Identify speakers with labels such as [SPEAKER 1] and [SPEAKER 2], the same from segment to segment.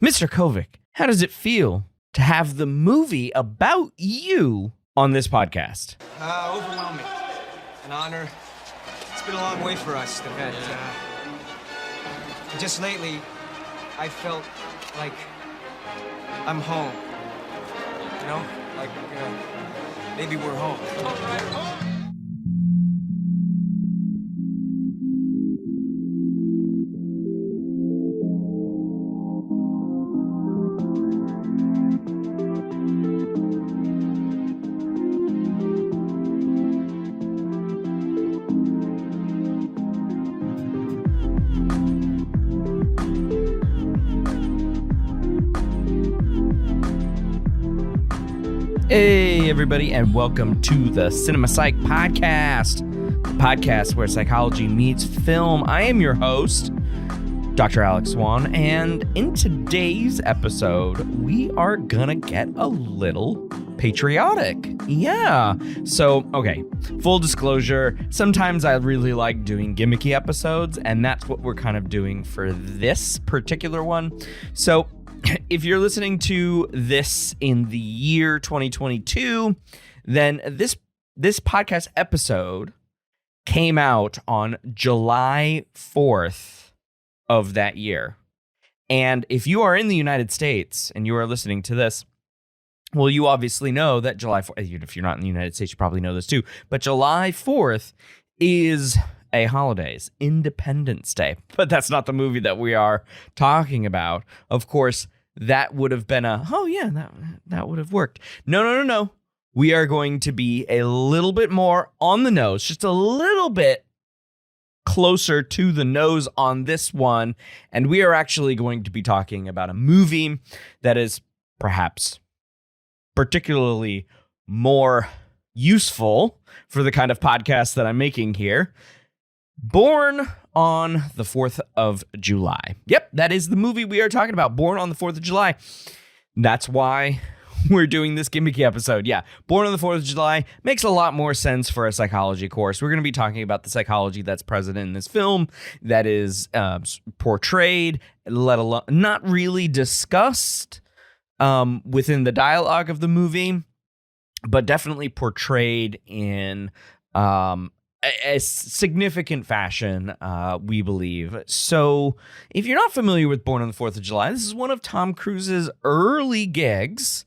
[SPEAKER 1] Mr. Kovic, how does it feel to have the movie about you on this podcast?
[SPEAKER 2] Overwhelming. An honor. It's been a long way for us. Just lately, I felt like I'm home. You know? Like, maybe we're home.
[SPEAKER 1] Hey, everybody, and welcome to the Cinema Psych Podcast, the podcast where psychology meets film. I am your host, Dr. Alex Swan, and in today's episode, we are gonna get a little patriotic. Yeah. So, okay, full disclosure, sometimes I really like doing gimmicky episodes, and that's what we're kind of doing for this particular one. So, if you're listening to this in the year 2022, then this podcast episode came out on July 4th of that year. And if you are in the United States and you are listening to this, well, you obviously know that July 4th, if you're not in the United States, you probably know this too, but July 4th is a holidays, Independence Day. But that's not the movie that we are talking about. Of course, that would have been that would have worked. No. We are going to be a little bit more on the nose, just a little bit closer to the nose on this one. And we are actually going to be talking about a movie that is perhaps particularly more useful for the kind of podcast that I'm making here. Born on the 4th of July. Yep, that is the movie we are talking about. Born on the 4th of July. That's why we're doing this gimmicky episode. Yeah, Born on the 4th of July makes a lot more sense for a psychology course. We're going to be talking about the psychology that's present in this film, that is portrayed, let alone not really discussed within the dialogue of the movie, but definitely portrayed in a significant fashion, we believe. So if you're not familiar with Born on the 4th of July, this is one of Tom Cruise's early gigs.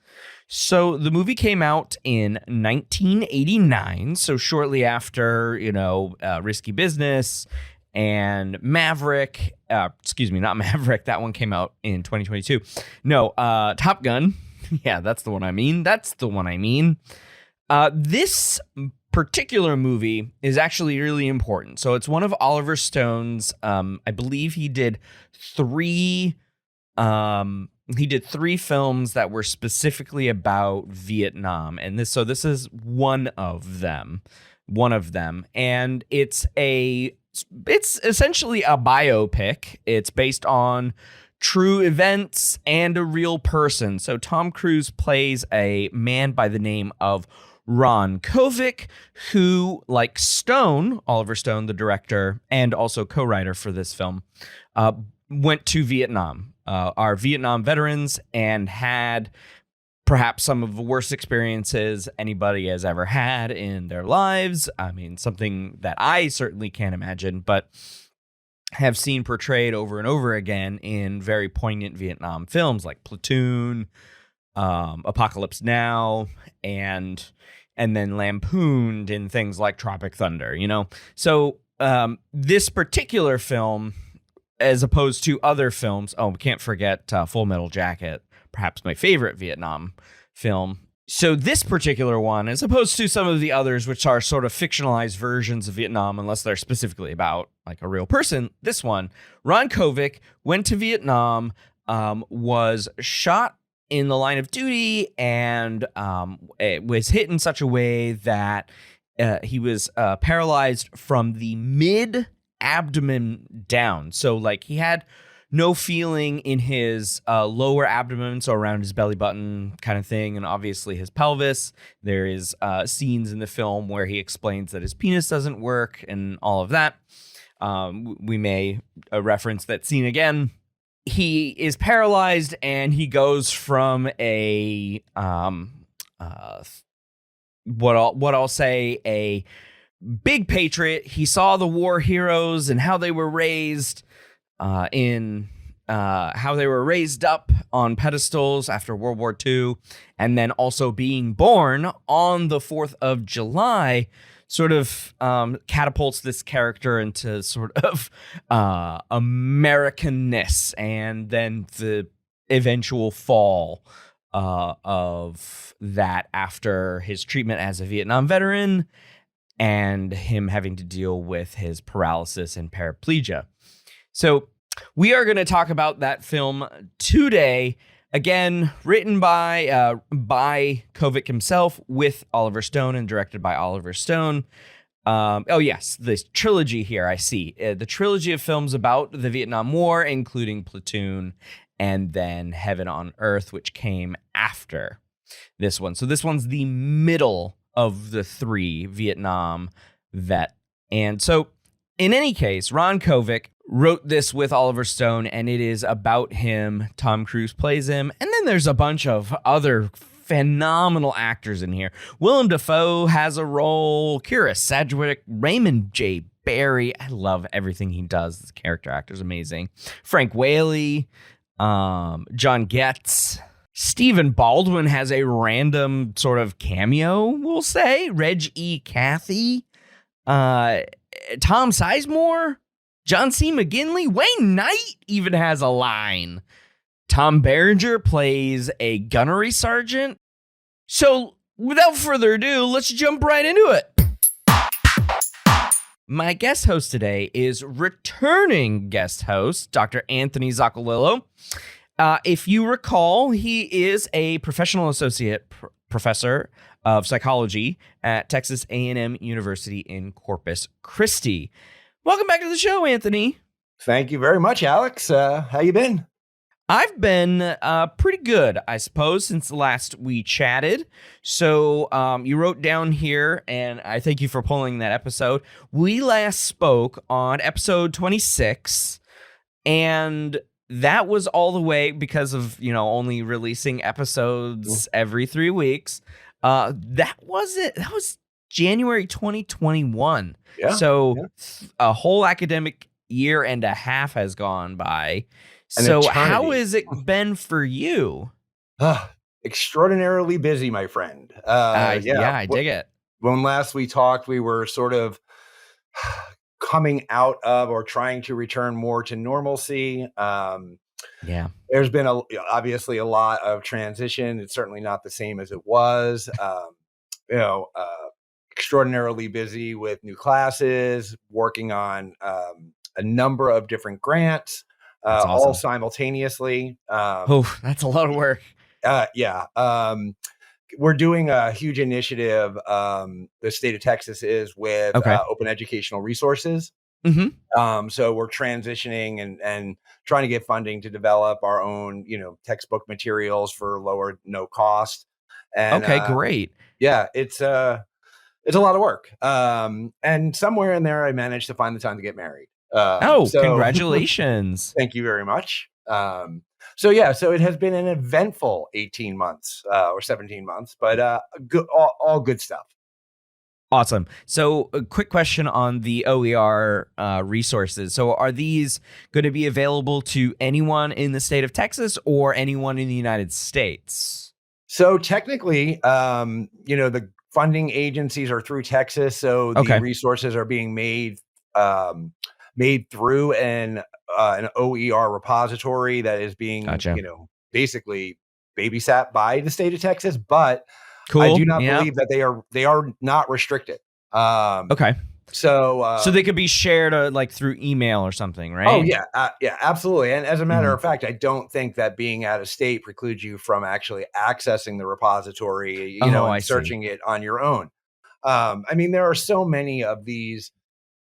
[SPEAKER 1] So the movie came out in 1989, so shortly after, Risky Business and Maverick. Not Maverick. That one came out in 2022. No, Top Gun. Yeah, that's the one I mean. This particular movie is actually really important. So it's one of Oliver Stone's, I believe he did three films that were specifically about Vietnam. And this is one of them. And it's essentially a biopic. It's based on true events and a real person. So Tom Cruise plays a man by the name of Ron Kovic, who, like Oliver Stone, the director, and also co-writer for this film, went to Vietnam, are Vietnam veterans, and had perhaps some of the worst experiences anybody has ever had in their lives. I mean, something that I certainly can't imagine, but have seen portrayed over and over again in very poignant Vietnam films like Platoon, Apocalypse Now, and then lampooned in things like Tropic Thunder, So this particular film, as opposed to other films, we can't forget Full Metal Jacket, perhaps my favorite Vietnam film. So this particular one, as opposed to some of the others, which are sort of fictionalized versions of Vietnam, unless they're specifically about like a real person, this one, Ron Kovic went to Vietnam, was shot in the line of duty, and it was hit in such a way that he was paralyzed from the mid-abdomen down. So, like, he had no feeling in his lower abdomen, so around his belly button kind of thing, and obviously his pelvis. There is scenes in the film where he explains that his penis doesn't work and all of that. We may reference that scene again he is paralyzed, and he goes from a what I'll say a big patriot. He saw the war heroes and how they were raised in how they were raised up on pedestals after World War II, and then also being born on the 4th of July sort of catapults this character into sort of Americanness, and then the eventual fall of that after his treatment as a Vietnam veteran and him having to deal with his paralysis and paraplegia. So we are going to talk about that film today. Again, written by Kovic himself, with Oliver Stone, and directed by Oliver Stone. Oh yes, this trilogy here, I see. The trilogy of films about the Vietnam War, including Platoon and then Heaven on Earth, which came after this one. So this one's the middle of the 3 Vietnam vet. And so in any case, Ron Kovic wrote this with Oliver Stone, and it is about him. Tom Cruise plays him. And then there's a bunch of other phenomenal actors in here. Willem Dafoe has a role, Kira Sedgwick, Raymond J. Barry. I love everything he does. This character actor is amazing. Frank Whaley, John Getz. Stephen Baldwin has a random sort of cameo, we'll say. Reg E. Cathy. Tom Sizemore. John C. McGinley. Wayne Knight even has a line. Tom Berenger plays a gunnery sergeant. So without further ado, let's jump right into it. My guest host today is returning guest host, Dr. Anthony Zoccolillo. If you recall, he is a professional associate professor of psychology at Texas A&M University in Corpus Christi. Welcome back to the show, Anthony.
[SPEAKER 3] Thank you very much, Alex. How you been?
[SPEAKER 1] I've been pretty good, I suppose, since the last we chatted. So you wrote down here, and I thank you for pulling that episode. We last spoke on episode 26, and that was all the way because of, only releasing episodes every 3 weeks. That was it. That was January 2021.
[SPEAKER 3] Yeah.
[SPEAKER 1] So a whole academic year and a half has gone by. So how has it been for you?
[SPEAKER 3] Extraordinarily busy, my friend.
[SPEAKER 1] I dig it.
[SPEAKER 3] When last we talked, we were sort of coming out of or trying to return more to normalcy. There's been obviously a lot of transition. It's certainly not the same as it was. Extraordinarily busy with new classes, working on a number of different grants.
[SPEAKER 1] Awesome.
[SPEAKER 3] All simultaneously.
[SPEAKER 1] That's a lot of work.
[SPEAKER 3] We're doing a huge initiative. The state of Texas is with open educational resources.
[SPEAKER 1] Mm-hmm.
[SPEAKER 3] So we're transitioning and trying to get funding to develop our own, textbook materials for no cost. And,
[SPEAKER 1] great.
[SPEAKER 3] Yeah, it's a lot of work. And somewhere in there, I managed to find the time to get married.
[SPEAKER 1] Congratulations.
[SPEAKER 3] Thank you very much. So it has been an eventful 18 months or 17 months, but all good stuff.
[SPEAKER 1] Awesome. So a quick question on the OER resources. So are these going to be available to anyone in the state of Texas or anyone in the United States?
[SPEAKER 3] So technically, the funding agencies are through Texas. So the resources are being made through an OER repository that is being, basically babysat by the state of Texas. But I do not believe that they are not restricted. So
[SPEAKER 1] they could be shared like through email or something, right?
[SPEAKER 3] Oh yeah, absolutely. And as a matter of fact, I don't think that being out of state precludes you from actually accessing the repository, and searching it on your own. There are so many of these.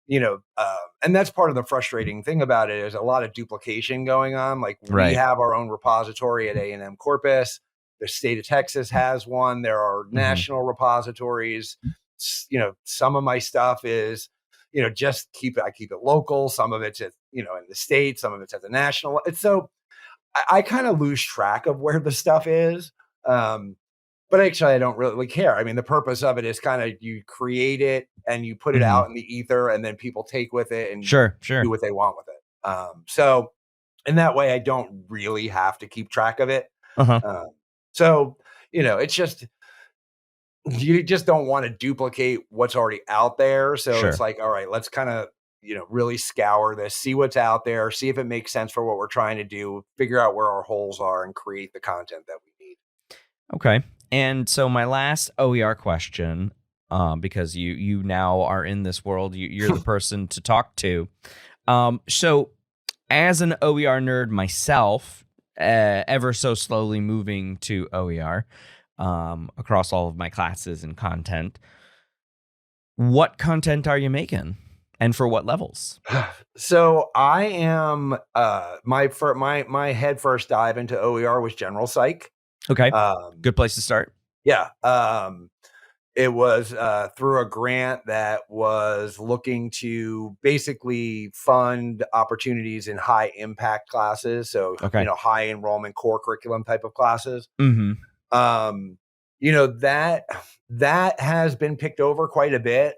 [SPEAKER 3] And that's part of the frustrating thing about it is a lot of duplication going on. Like we have our own repository at A&M Corpus. The state of Texas has one. There are national repositories. Some of my stuff is, I keep it local. Some of it's, in the state, some of it's at the national. It's so I kind of lose track of where the stuff is. But actually, I don't really care. I mean, the purpose of it is kind of you create it and you put it out in the ether, and then people take with it and
[SPEAKER 1] sure
[SPEAKER 3] do what they want with it. So in that way, I don't really have to keep track of it. So, it's just, you just don't want to duplicate what's already out there. So it's like, all right, let's kind of, really scour this, see what's out there, see if it makes sense for what we're trying to do, figure out where our holes are, and create the content that we need.
[SPEAKER 1] Okay. And so my last OER question, because you now are in this world, you're the person to talk to. So as an OER nerd myself, ever so slowly moving to OER across all of my classes and content, what content are you making? And for what levels?
[SPEAKER 3] So I am my head first dive into OER was general psych.
[SPEAKER 1] Okay. Good place to start.
[SPEAKER 3] Yeah. It was through a grant that was looking to basically fund opportunities in high impact classes. So, high enrollment core curriculum type of classes. That has been picked over quite a bit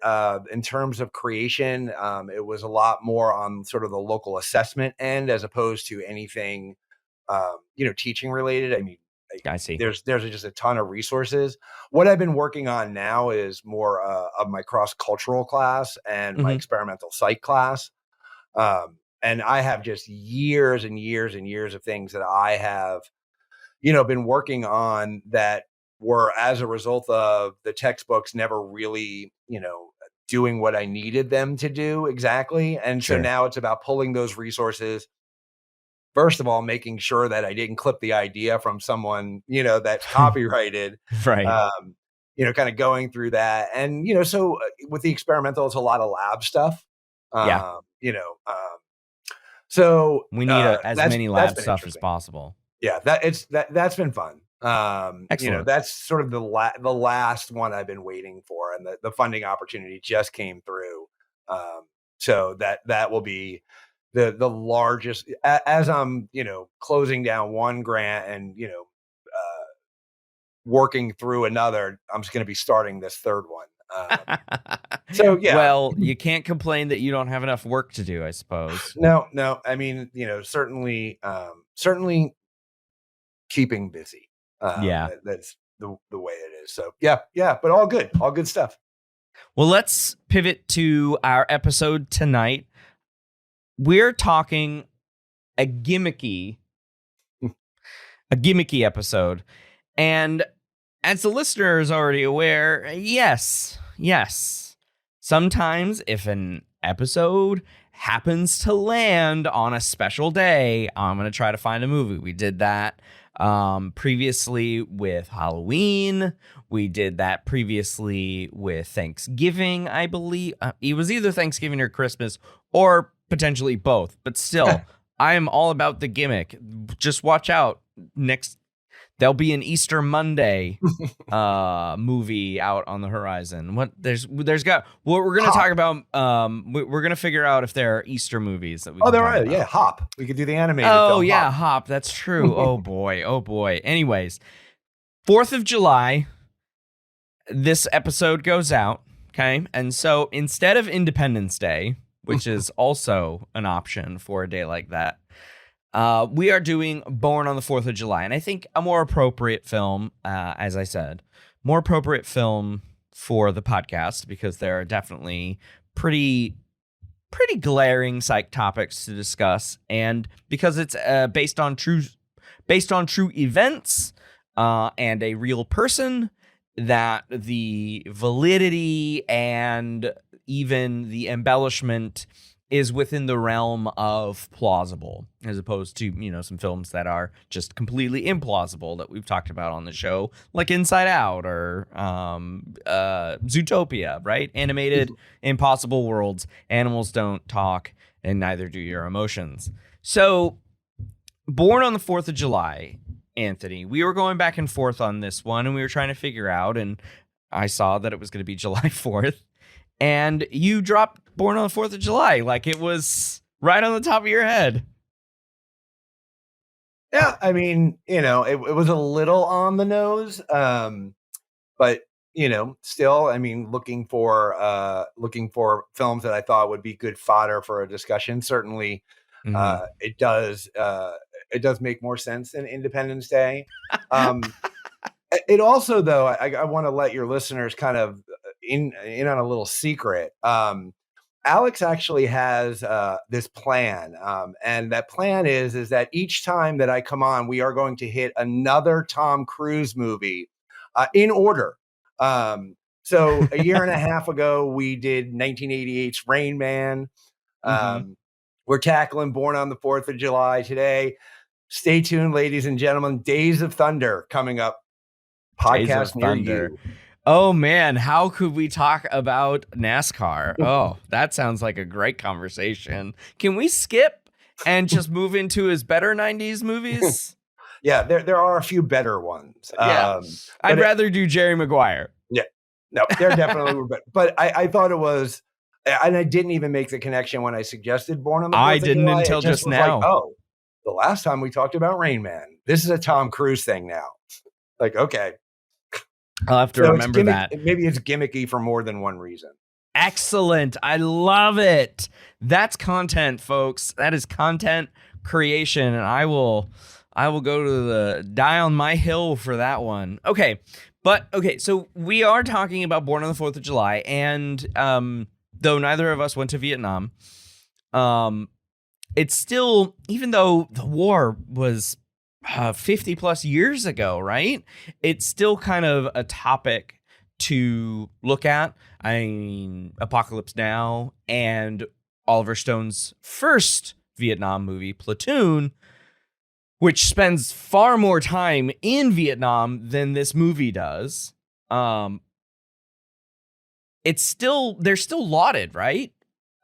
[SPEAKER 3] in terms of creation. It was a lot more on sort of the local assessment end as opposed to anything, teaching related. I mean,
[SPEAKER 1] I see.
[SPEAKER 3] There's just a ton of resources. What I've been working on now is more of my cross-cultural class and my experimental psych class. And I have just years and years and years of things that I have, been working on that were as a result of the textbooks never really, doing what I needed them to do exactly. And so now it's about pulling those resources. First of all, making sure that I didn't clip the idea from someone, that's copyrighted,
[SPEAKER 1] right.
[SPEAKER 3] Kind of going through that. And, so with the experimental, it's a lot of lab stuff. So
[SPEAKER 1] we need as many lab stuff as possible.
[SPEAKER 3] Yeah, that's been fun. That's sort of the last one I've been waiting for, and the funding opportunity just came through. So that will be the largest, as I'm, closing down one grant and, working through another, I'm just going to be starting this third one. So, yeah.
[SPEAKER 1] Well, you can't complain that you don't have enough work to do, I suppose.
[SPEAKER 3] No. I mean, certainly keeping busy. That's the way it is. So, yeah, but all good stuff.
[SPEAKER 1] Well, let's pivot to our episode tonight. We're talking a gimmicky episode. And as the listener is already aware, yes. Sometimes if an episode happens to land on a special day, I'm going to try to find a movie. We did that previously with Halloween. We did that previously with Thanksgiving, I believe. It was either Thanksgiving or Christmas, or potentially both. But still, I am all about the gimmick. Just watch out. There'll be an Easter Monday movie out on the horizon. We're going to talk about. We're going to figure out if there are Easter movies that we.
[SPEAKER 3] Oh, there are. Yeah, Hop. We could do the animated.
[SPEAKER 1] Oh
[SPEAKER 3] film,
[SPEAKER 1] yeah, Hop. That's true. Oh boy. Anyways, 4th of July. This episode goes out. Okay, and so instead of Independence Day, which is also an option for a day like that, we are doing Born on the 4th of July. And I think a more appropriate film, as I said, more appropriate film for the podcast, because there are definitely pretty glaring psych topics to discuss. And because it's based on true events and a real person, that the validity and even the embellishment is within the realm of plausible, as opposed to, some films that are just completely implausible that we've talked about on the show, like Inside Out or Zootopia, right? Animated impossible worlds. Animals don't talk, and neither do your emotions. So, Born on the 4th of July, Anthony, we were going back and forth on this one, and we were trying to figure out, and I saw that it was going to be July 4th. And you dropped Born on the 4th of July like it was right on the top of your head.
[SPEAKER 3] Yeah, I mean, it was a little on the nose, but still, I mean, looking for films that I thought would be good fodder for a discussion. Certainly, it does make more sense than Independence Day. It also, though, I want to let your listeners kind of in on a little secret. Alex actually has this plan, and that plan is that each time that I come on, we are going to hit another Tom Cruise movie in order. So a year and a half ago, we did 1988's Rain Man. We're tackling Born on the 4th of July today. Stay tuned, ladies and gentlemen. Days of Thunder coming up. Podcast near you.
[SPEAKER 1] Oh man, how could we talk about NASCAR? Oh, that sounds like a great conversation. Can we skip and just move into his better 90s movies?
[SPEAKER 3] Yeah, there are a few better ones.
[SPEAKER 1] Yeah. I'd rather do Jerry Maguire.
[SPEAKER 3] Yeah. No, they're definitely were better. But I thought it was, and I didn't even make the connection when I suggested Born on the 4th
[SPEAKER 1] I didn't until just now.
[SPEAKER 3] Like, oh, the last time we talked about Rain Man. This is a Tom Cruise thing now. Like, okay.
[SPEAKER 1] I'll have to remember that.
[SPEAKER 3] Maybe it's gimmicky for more than one reason.
[SPEAKER 1] Excellent. I love it. That's content, folks. That is content creation. And I will go to the die on my hill for that one. Okay. So we are talking about Born on the 4th of July. And though neither of us went to Vietnam, it's still, even though the war was 50 plus years ago, right? It's still kind of a topic to look at. I mean, Apocalypse Now and Oliver Stone's first Vietnam movie, Platoon, which spends far more time in Vietnam than this movie does. They're still lauded, right?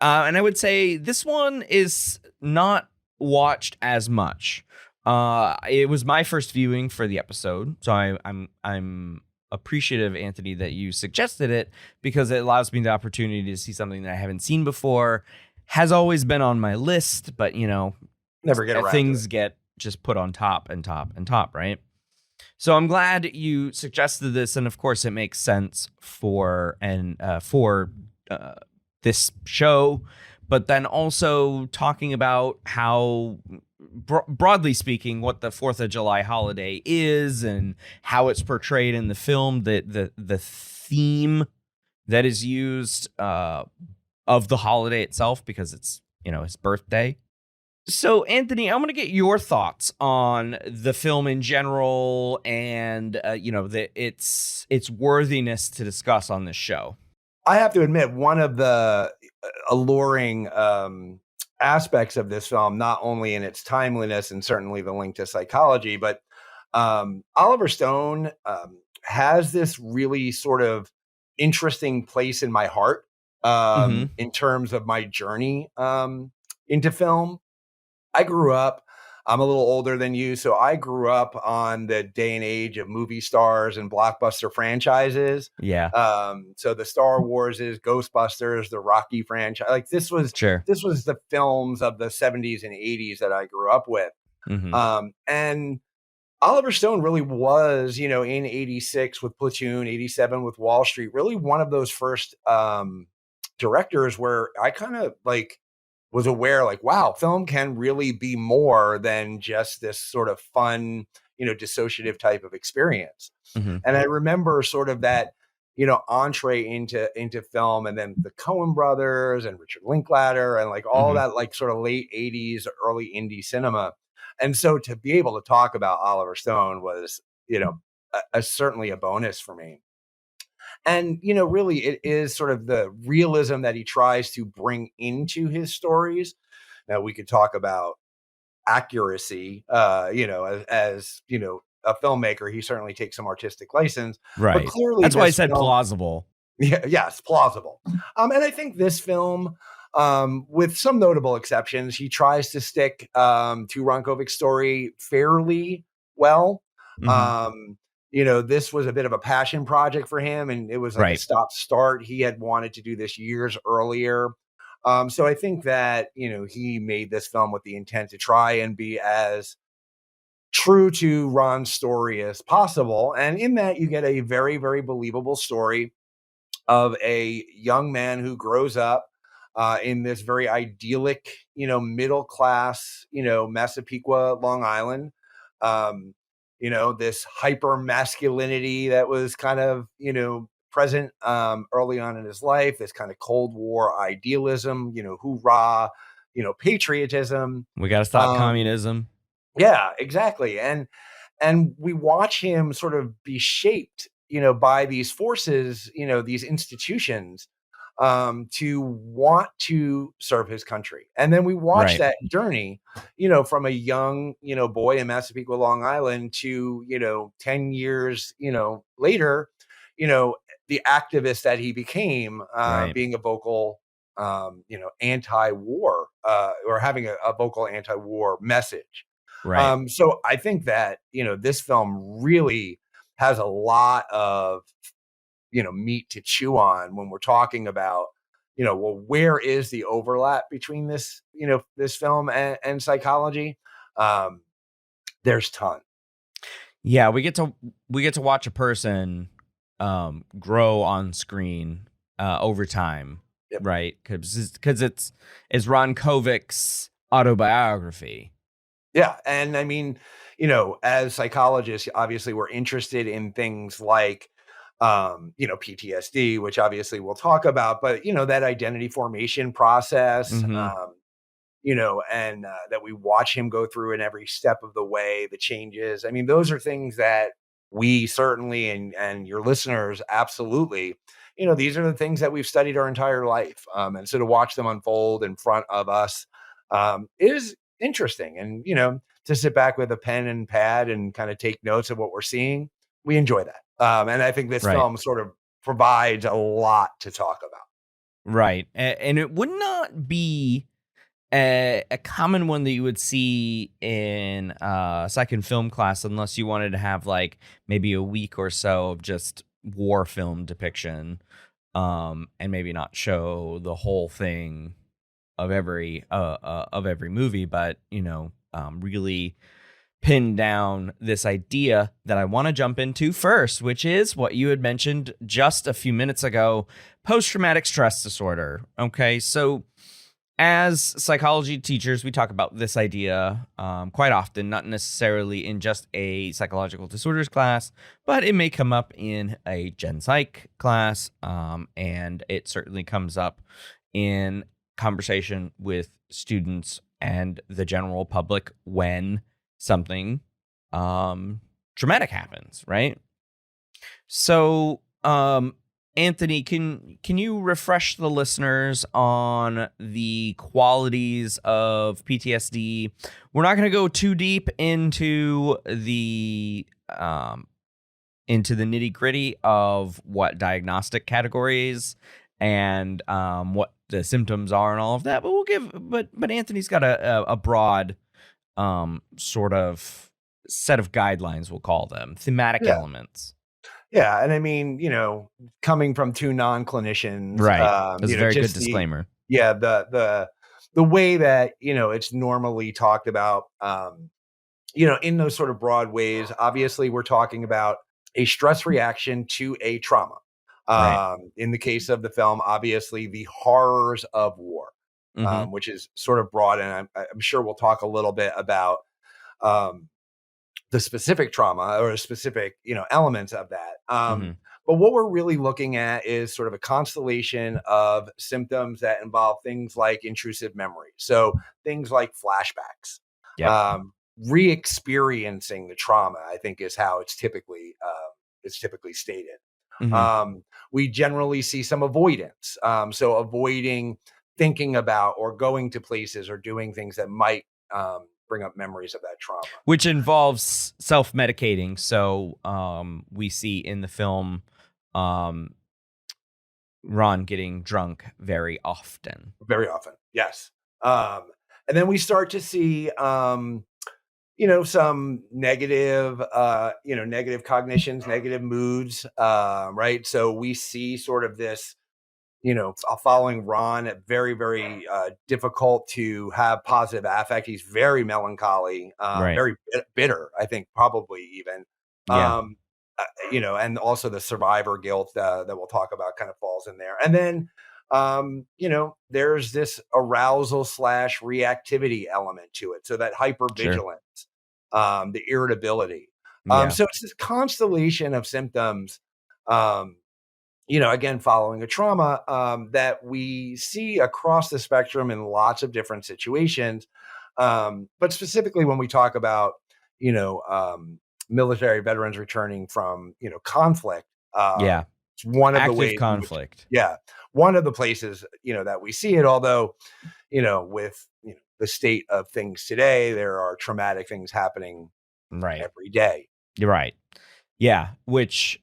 [SPEAKER 1] And I would say this one is not watched as much. It was my first viewing for the episode, so I'm appreciative, Anthony, that you suggested it, because it allows me the opportunity to see something that I haven't seen before. Has always been on my list, but
[SPEAKER 3] never get around
[SPEAKER 1] things get just put on top and top and top, right? So I'm glad you suggested this, and of course it makes sense for this show, but then also talking about how, broadly speaking, what the 4th of July holiday is and how it's portrayed in the film, the theme that is used of the holiday itself, because it's, his birthday. So, Anthony, I'm going to get your thoughts on the film in general and, its worthiness to discuss on this show.
[SPEAKER 3] I have to admit, one of the alluring aspects of this film, not only in its timeliness and certainly the link to psychology, but Oliver Stone has this really sort of interesting place in my heart in terms of my journey into film. I grew up, I'm a little older than you, so I grew up on the day and age of movie stars and blockbuster franchises.
[SPEAKER 1] Yeah.
[SPEAKER 3] So the Star Warses, Ghostbusters, the Rocky franchise, like this was the films of the 70s and 80s that I grew up with. And Oliver Stone really was, in 86 with Platoon, 87 with Wall Street, really one of those first directors where I kind of was aware, wow, film can really be more than just this sort of fun, dissociative type of experience. And I remember sort of that, entree into film, and then the Coen brothers and Richard Linklater and all that sort of late 80s, early indie cinema. And so to be able to talk about Oliver Stone was, certainly a bonus for me. And, really, it is sort of the realism that he tries to bring into his stories. Now, we could talk about accuracy, as a filmmaker, he certainly takes some artistic license.
[SPEAKER 1] Right.
[SPEAKER 3] But clearly,
[SPEAKER 1] that's why I said plausible.
[SPEAKER 3] Yeah, yes, plausible. And I think this film, with some notable exceptions, he tries to stick to Ronkovic's story fairly well. This was a bit of a passion project for him, and it was a stop-start. He had wanted to do this years earlier. So I think that, he made this film with the intent to try and be as true to Ron's story as possible. And in that, you get a very, very believable story of a young man who grows up in this very idyllic, middle class, Massapequa, Long Island. Um, this hyper masculinity that was kind of, present early on in his life, this kind of Cold War idealism, hoorah, patriotism.
[SPEAKER 1] We got to stop communism.
[SPEAKER 3] Yeah, exactly. And we watch him sort of be shaped, by these forces, these institutions, to want to serve his country. And then we watch that journey, from a young, boy in Massapequa, Long Island to, 10 years, later, the activist that he became, being a vocal, anti-war, or having a vocal anti-war message.
[SPEAKER 1] Right.
[SPEAKER 3] So I think that, this film really has a lot of, meat to chew on when we're talking about, well, where is the overlap between this, this film and psychology? There's ton.
[SPEAKER 1] Yeah, we get to watch a person grow on screen over time, right? Because it's Ron Kovic's autobiography.
[SPEAKER 3] Yeah, and I mean, as psychologists, obviously we're interested in things like, PTSD, which obviously we'll talk about, but that identity formation process, and that we watch him go through in every step of the way, the changes. I mean, those are things that we certainly, and your listeners, absolutely, these are the things that we've studied our entire life. And so to watch them unfold in front of us is interesting. And, to sit back with a pen and pad and kind of take notes of what we're seeing, we enjoy that. And I think this film sort of provides a lot to talk about.
[SPEAKER 1] Right. And it would not be a common one that you would see in second film class unless you wanted to have like maybe a week or so of just war film depiction, and maybe not show the whole thing of every movie, but really pin down this idea that I want to jump into first, which is what you had mentioned just a few minutes ago, post-traumatic stress disorder. Okay, so as psychology teachers, we talk about this idea quite often, not necessarily in just a psychological disorders class, but it may come up in a gen psych class, and it certainly comes up in conversation with students and the general public when something traumatic happens, right? So, Anthony, can you refresh the listeners on the qualities of PTSD? We're not going to go too deep into the nitty gritty of what diagnostic categories and what the symptoms are and all of that, but Anthony's got a broad sort of set of guidelines, we'll call them thematic elements.
[SPEAKER 3] Yeah, and I mean, coming from two non-clinicians,
[SPEAKER 1] right? That's a very good disclaimer.
[SPEAKER 3] The way that it's normally talked about, in those sort of broad ways. Obviously, we're talking about a stress reaction to a trauma. In the case of the film, obviously, the horrors of war, which is sort of broad, and I'm sure we'll talk a little bit about the specific trauma or specific, elements of that. But what we're really looking at is sort of a constellation of symptoms that involve things like intrusive memory. So things like flashbacks, re-experiencing the trauma, I think is how it's typically stated. We generally see some avoidance. So avoiding thinking about or going to places or doing things that might bring up memories of that trauma,
[SPEAKER 1] which involves self-medicating. So we see in the film Ron getting drunk very often.
[SPEAKER 3] Yes. And then we start to see some negative negative cognitions, negative moods, right? So we see sort of this following Ron, very, very difficult to have positive affect. He's very melancholy, very bitter, I think, probably even.
[SPEAKER 1] Yeah.
[SPEAKER 3] And also the survivor guilt that we'll talk about kind of falls in there. And then, there's this arousal / reactivity element to it. So that hypervigilance, the irritability. So it's this constellation of symptoms, again, following a trauma, that we see across the spectrum in lots of different situations. But specifically when we talk about, military veterans returning from, conflict, it's one of the ways
[SPEAKER 1] conflict.
[SPEAKER 3] One of the places, that we see it, although, with, the state of things today, there are traumatic things happening every day.
[SPEAKER 1] You're right. Yeah. Which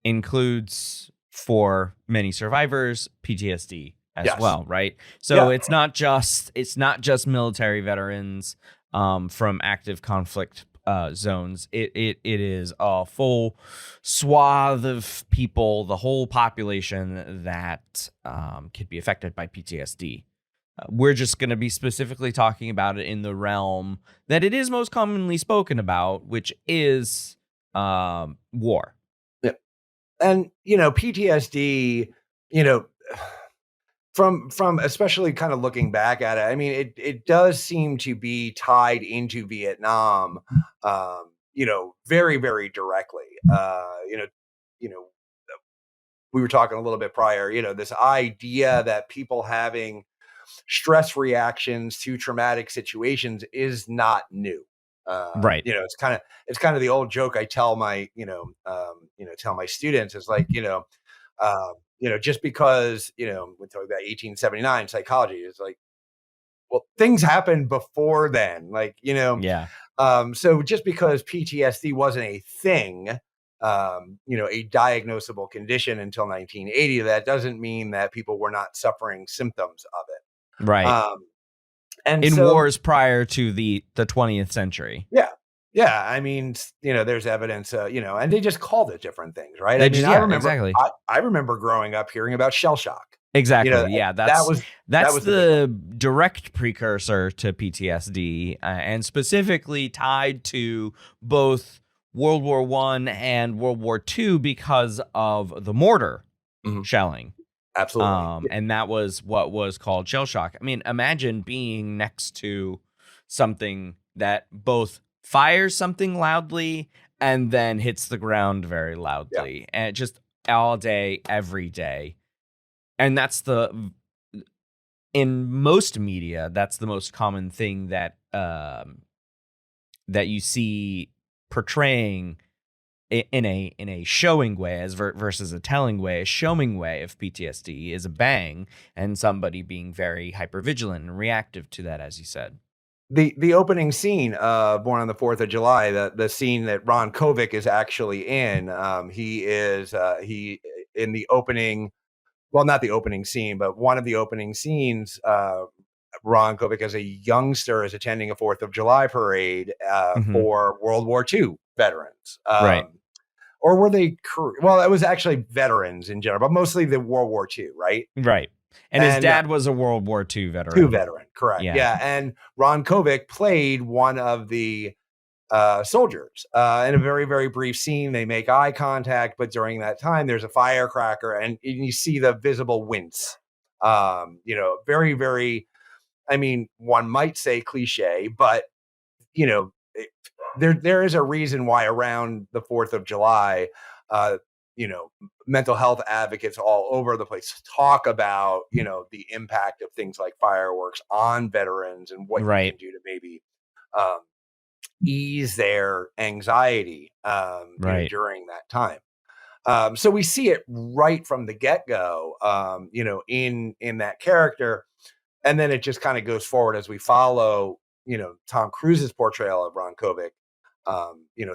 [SPEAKER 1] includes, for many survivors, PTSD as well, right? So it's not just military veterans from active conflict zones. It is a full swath of people, the whole population that could be affected by PTSD. We're just going to be specifically talking about it in the realm that it is most commonly spoken about, which is war.
[SPEAKER 3] And, PTSD, from especially kind of looking back at it, I mean, it does seem to be tied into Vietnam, very, very directly. We were talking a little bit prior, this idea that people having stress reactions to traumatic situations is not new. It's kind of the old joke I tell my, tell my students is like, just because, we talk about 1879 psychology, is like, well, things happened before then, like, so just because PTSD wasn't a thing, a diagnosable condition until 1980, that doesn't mean that people were not suffering symptoms of it.
[SPEAKER 1] Right. And in wars prior to the 20th century.
[SPEAKER 3] Yeah. I mean, there's evidence, and they just called it different things, right? I remember growing up hearing about shell shock.
[SPEAKER 1] Exactly. That's the direct precursor to PTSD, and specifically tied to both World War I and World War II because of the mortar shelling.
[SPEAKER 3] Absolutely.
[SPEAKER 1] And that was what was called shell shock. I mean, imagine being next to something that both fires something loudly and then hits the ground very loudly, and just all day, every day. And that's in most media, that's the most common thing that that you see portraying in a showing way as versus a telling way. A showing way of PTSD is a bang and somebody being very hypervigilant and reactive to that, as you said.
[SPEAKER 3] The opening scene of Born on the 4th of July, the scene that Ron Kovic is actually in, he in the opening, well, not the opening scene, but one of the opening scenes, Ron Kovic as a youngster is attending a 4th of July parade for World War II veterans.
[SPEAKER 1] Right.
[SPEAKER 3] Or were they, well, it was actually veterans in general, but mostly the World War II, right?
[SPEAKER 1] Right. And his dad was a World War II veteran.
[SPEAKER 3] Correct. Yeah. And Ron Kovic played one of the soldiers in a very, very brief scene. They make eye contact, but during that time, there's a firecracker and you see the visible wince. Very, very, I mean, one might say cliche, but, there is a reason why around the 4th of July, mental health advocates all over the place talk about, the impact of things like fireworks on veterans and what you can do to maybe ease their anxiety during that time. So we see it right from the get-go, in that character. And then it just kind of goes forward as we follow, Tom Cruise's portrayal of Ron Kovic,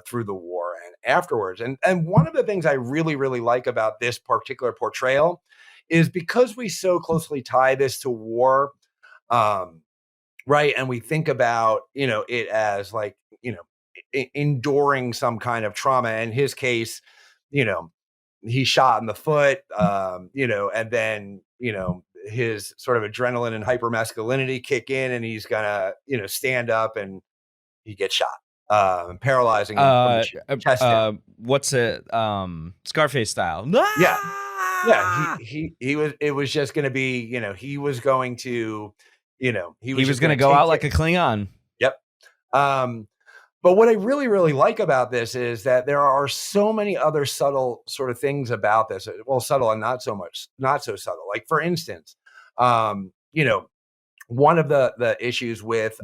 [SPEAKER 3] through the war and afterwards. And one of the things I really, really like about this particular portrayal is because we so closely tie this to war, right? And we think about, it as like, enduring some kind of trauma. In his case, he's shot in the foot, and then, his sort of adrenaline and hypermasculinity kick in, and he's gonna, stand up, and he gets shot, paralyzing him from the chest down.
[SPEAKER 1] What's it? Scarface style.
[SPEAKER 3] Yeah. Yeah. It was just going to be, he was going to, he was
[SPEAKER 1] going to go out like a Klingon.
[SPEAKER 3] Yep. But what I really, really like about this is that there are so many other subtle sort of things about this. Well, subtle and not so subtle. Like, for instance, one of the issues with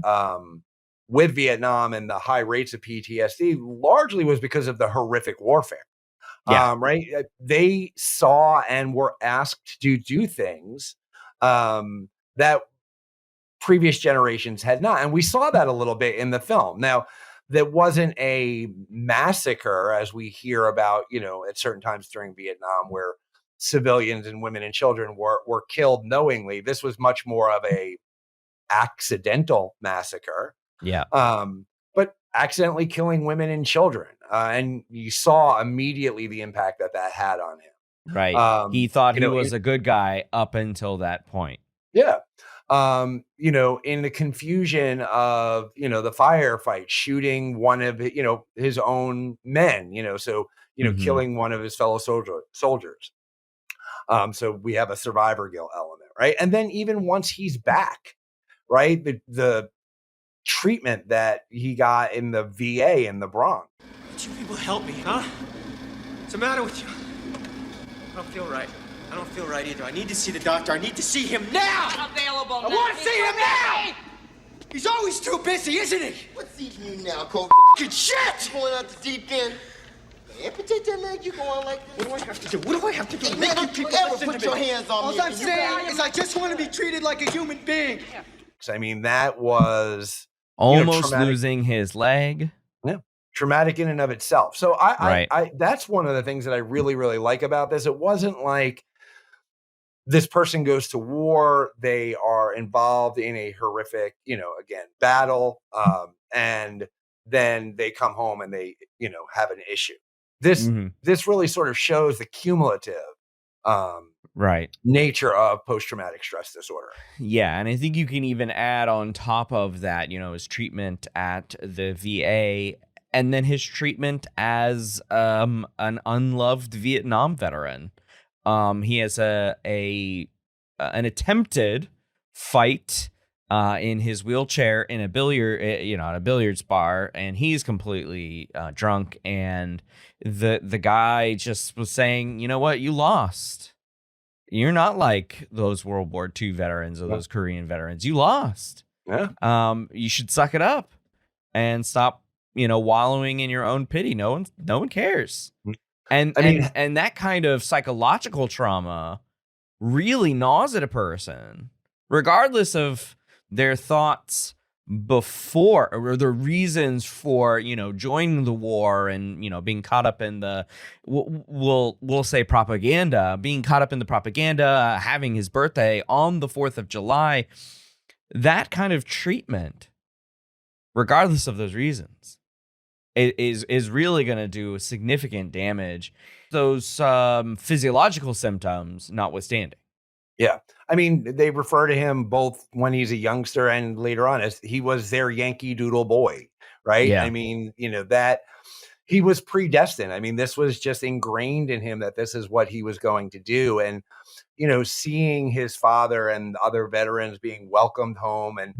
[SPEAKER 3] Vietnam and the high rates of PTSD largely was because of the horrific warfare.
[SPEAKER 1] Yeah.
[SPEAKER 3] Right. They saw and were asked to do things that previous generations had not. And we saw that a little bit in the film. Now, that wasn't a massacre, as we hear about, at certain times during Vietnam, where civilians and women and children were killed knowingly. This was much more of a accidental massacre.
[SPEAKER 1] Yeah.
[SPEAKER 3] But accidentally killing women and children. And you saw immediately the impact that had on him.
[SPEAKER 1] Right. He thought he was a good guy up until that point.
[SPEAKER 3] Yeah. In the confusion of, the firefight, shooting one of, his own men, killing one of his fellow soldiers. So we have a survivor guilt element, right? And then even once he's back, right, the treatment that he got in the VA in the Bronx.
[SPEAKER 2] Would you people help me, huh? What's the matter with you? I don't feel right. I don't feel right either. I need to see the doctor. I need to see him now!
[SPEAKER 4] Not available now.
[SPEAKER 2] I want to see him now! He's always too busy, isn't he?
[SPEAKER 5] What's seeing you now, Kobe?
[SPEAKER 2] Fucking shit!
[SPEAKER 5] Going out the deep end. Amputate that leg, you going like this?
[SPEAKER 2] What do I have to do? What do I have to do?
[SPEAKER 5] Hey, man, don't you ever put your hands on me.
[SPEAKER 2] All I'm saying is I just want to be treated like a human being.
[SPEAKER 3] I mean, that was
[SPEAKER 1] almost losing his leg.
[SPEAKER 3] Yeah. Traumatic in and of itself. So I that's one of the things that I really, really like about this. It wasn't like this person goes to war, they are involved in a horrific, battle, and then they come home and they, have an issue. This really sort of shows the cumulative nature of post-traumatic stress disorder.
[SPEAKER 1] Yeah, and I think you can even add on top of that, his treatment at the VA, and then his treatment as an unloved Vietnam veteran. He has an attempted fight in his wheelchair in a at a billiards bar, and he's completely drunk. And the guy just was saying, you know what, you lost. You're not like those World War II veterans or those Korean veterans. You lost.
[SPEAKER 3] Yeah.
[SPEAKER 1] You should suck it up and stop, wallowing in your own pity. No one cares. And that kind of psychological trauma really gnaws at a person, regardless of their thoughts before or the reasons for, joining the war and, being caught up in the, we'll say propaganda, being caught up in the propaganda, having his birthday on the 4th of July, that kind of treatment, regardless of those reasons, is really going to do significant damage, those physiological symptoms notwithstanding.
[SPEAKER 3] Yeah. I mean, they refer to him both when he's a youngster and later on as he was their Yankee Doodle boy, right?
[SPEAKER 1] Yeah.
[SPEAKER 3] I mean, that he was predestined. I mean, this was just ingrained in him that this is what he was going to do. And, seeing his father and other veterans being welcomed home and,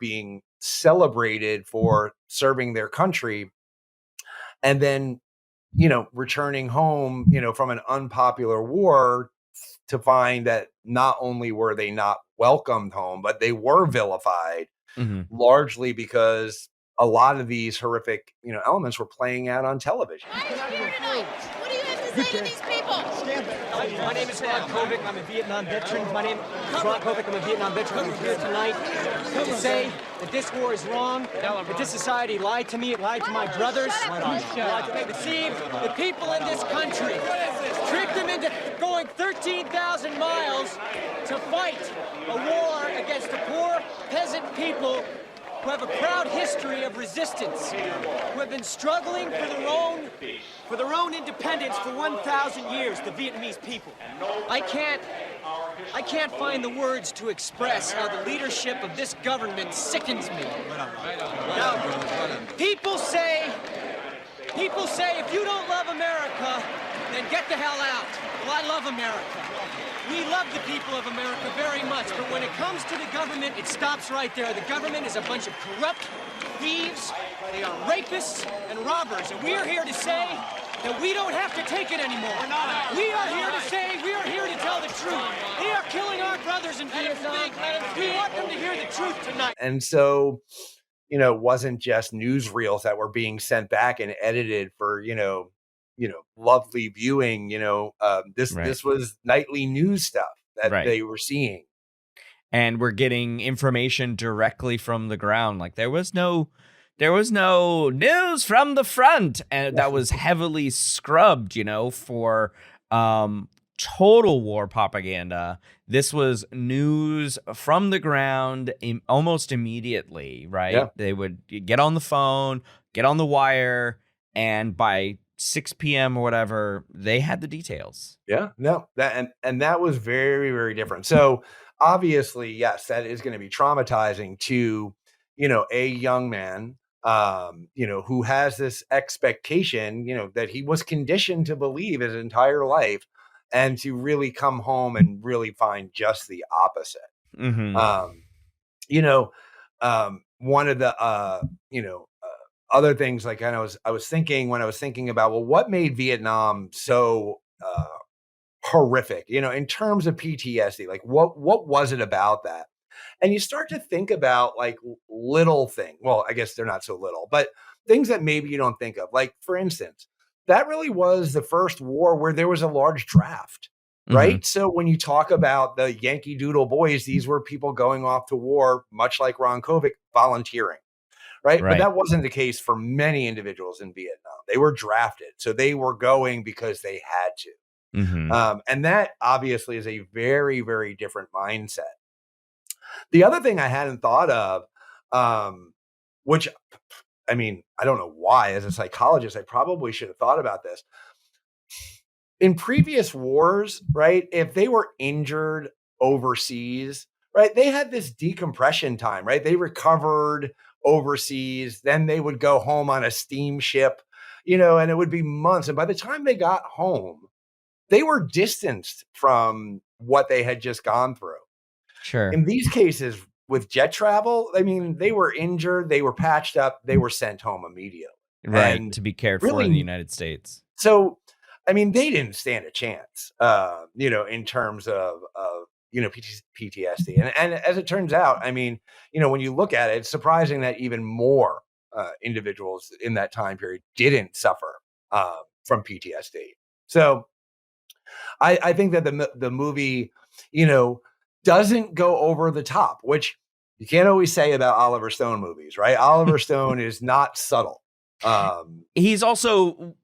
[SPEAKER 3] being celebrated for serving their country, and then, returning home, from an unpopular war to find that not only were they not welcomed home, but they were vilified, largely because a lot of these horrific, elements were playing out on television.
[SPEAKER 4] Why are you here tonight? What do you have to say to these people?
[SPEAKER 2] My name is Swan. I'm a Vietnam veteran. My name is Swan. I'm a Vietnam veteran. I'm here tonight to say that this war is wrong, that this society lied to me, it lied to my brothers, lied to me. Deceived the people in this country, tricked them into going 13,000 miles to fight a war against the poor peasant people who have a proud history of resistance, who have been struggling for for their own independence for 1,000 years, the Vietnamese people. I can't find the words to express how the leadership of this government sickens me. Now, people say if you don't love America, then get the hell out. Well, I love America. We love the people of America very much, but when it comes to the government, it stops right there. The government is a bunch of corrupt thieves, they are rapists and robbers, and we are here to say that we don't have to take it anymore. We are here to say, we are here to tell the truth. They are killing our brothers in Vietnam. We want them to hear the truth tonight.
[SPEAKER 3] And so, it wasn't just newsreels that were being sent back and edited for, lovely viewing. This was nightly news stuff that they were seeing.
[SPEAKER 1] And we're getting information directly from the ground. Like there was no news from the front, and that was heavily scrubbed, for total war propaganda. This was news from the ground almost immediately, right? Yeah. They would get on the phone, get on the wire, and by 6 p.m. or whatever, they had the details.
[SPEAKER 3] Yeah, no, that was very, very different. So obviously, yes, that is going to be traumatizing to, a young man, who has this expectation, that he was conditioned to believe his entire life, and to really come home and really find just the opposite.
[SPEAKER 1] Mm-hmm.
[SPEAKER 3] One of the, other things, like I was thinking about, well, what made Vietnam so horrific, in terms of PTSD, like what was it about that? And you start to think about like little things. Well, I guess they're not so little, but things that maybe you don't think of. Like, for instance, that really was the first war where there was a large draft, right? Mm-hmm. So when you talk about the Yankee Doodle Boys, these were people going off to war, much like Ron Kovic, volunteering. Right. But that wasn't the case for many individuals in Vietnam. They were drafted. So they were going because they had to.
[SPEAKER 1] Mm-hmm.
[SPEAKER 3] And that obviously is a very, very different mindset. The other thing I hadn't thought of, which, I mean, I don't know why, as a psychologist, I probably should have thought about this. In previous wars, right, if they were injured overseas, right, they had this decompression time, right? They recovered overseas, then they would go home on a steamship, and it would be months. And by the time they got home, they were distanced from what they had just gone through.
[SPEAKER 1] Sure.
[SPEAKER 3] In these cases with jet travel, I mean, they were injured, they were patched up, they were sent home immediately.
[SPEAKER 1] Right. And to be cared for in the United States.
[SPEAKER 3] So, I mean, they didn't stand a chance, in terms of PTSD. And as it turns out, I mean, when you look at it, it's surprising that even more individuals in that time period didn't suffer from PTSD. So I think that the movie, doesn't go over the top, which you can't always say about Oliver Stone movies, right? Oliver Stone is not subtle.
[SPEAKER 1] He's also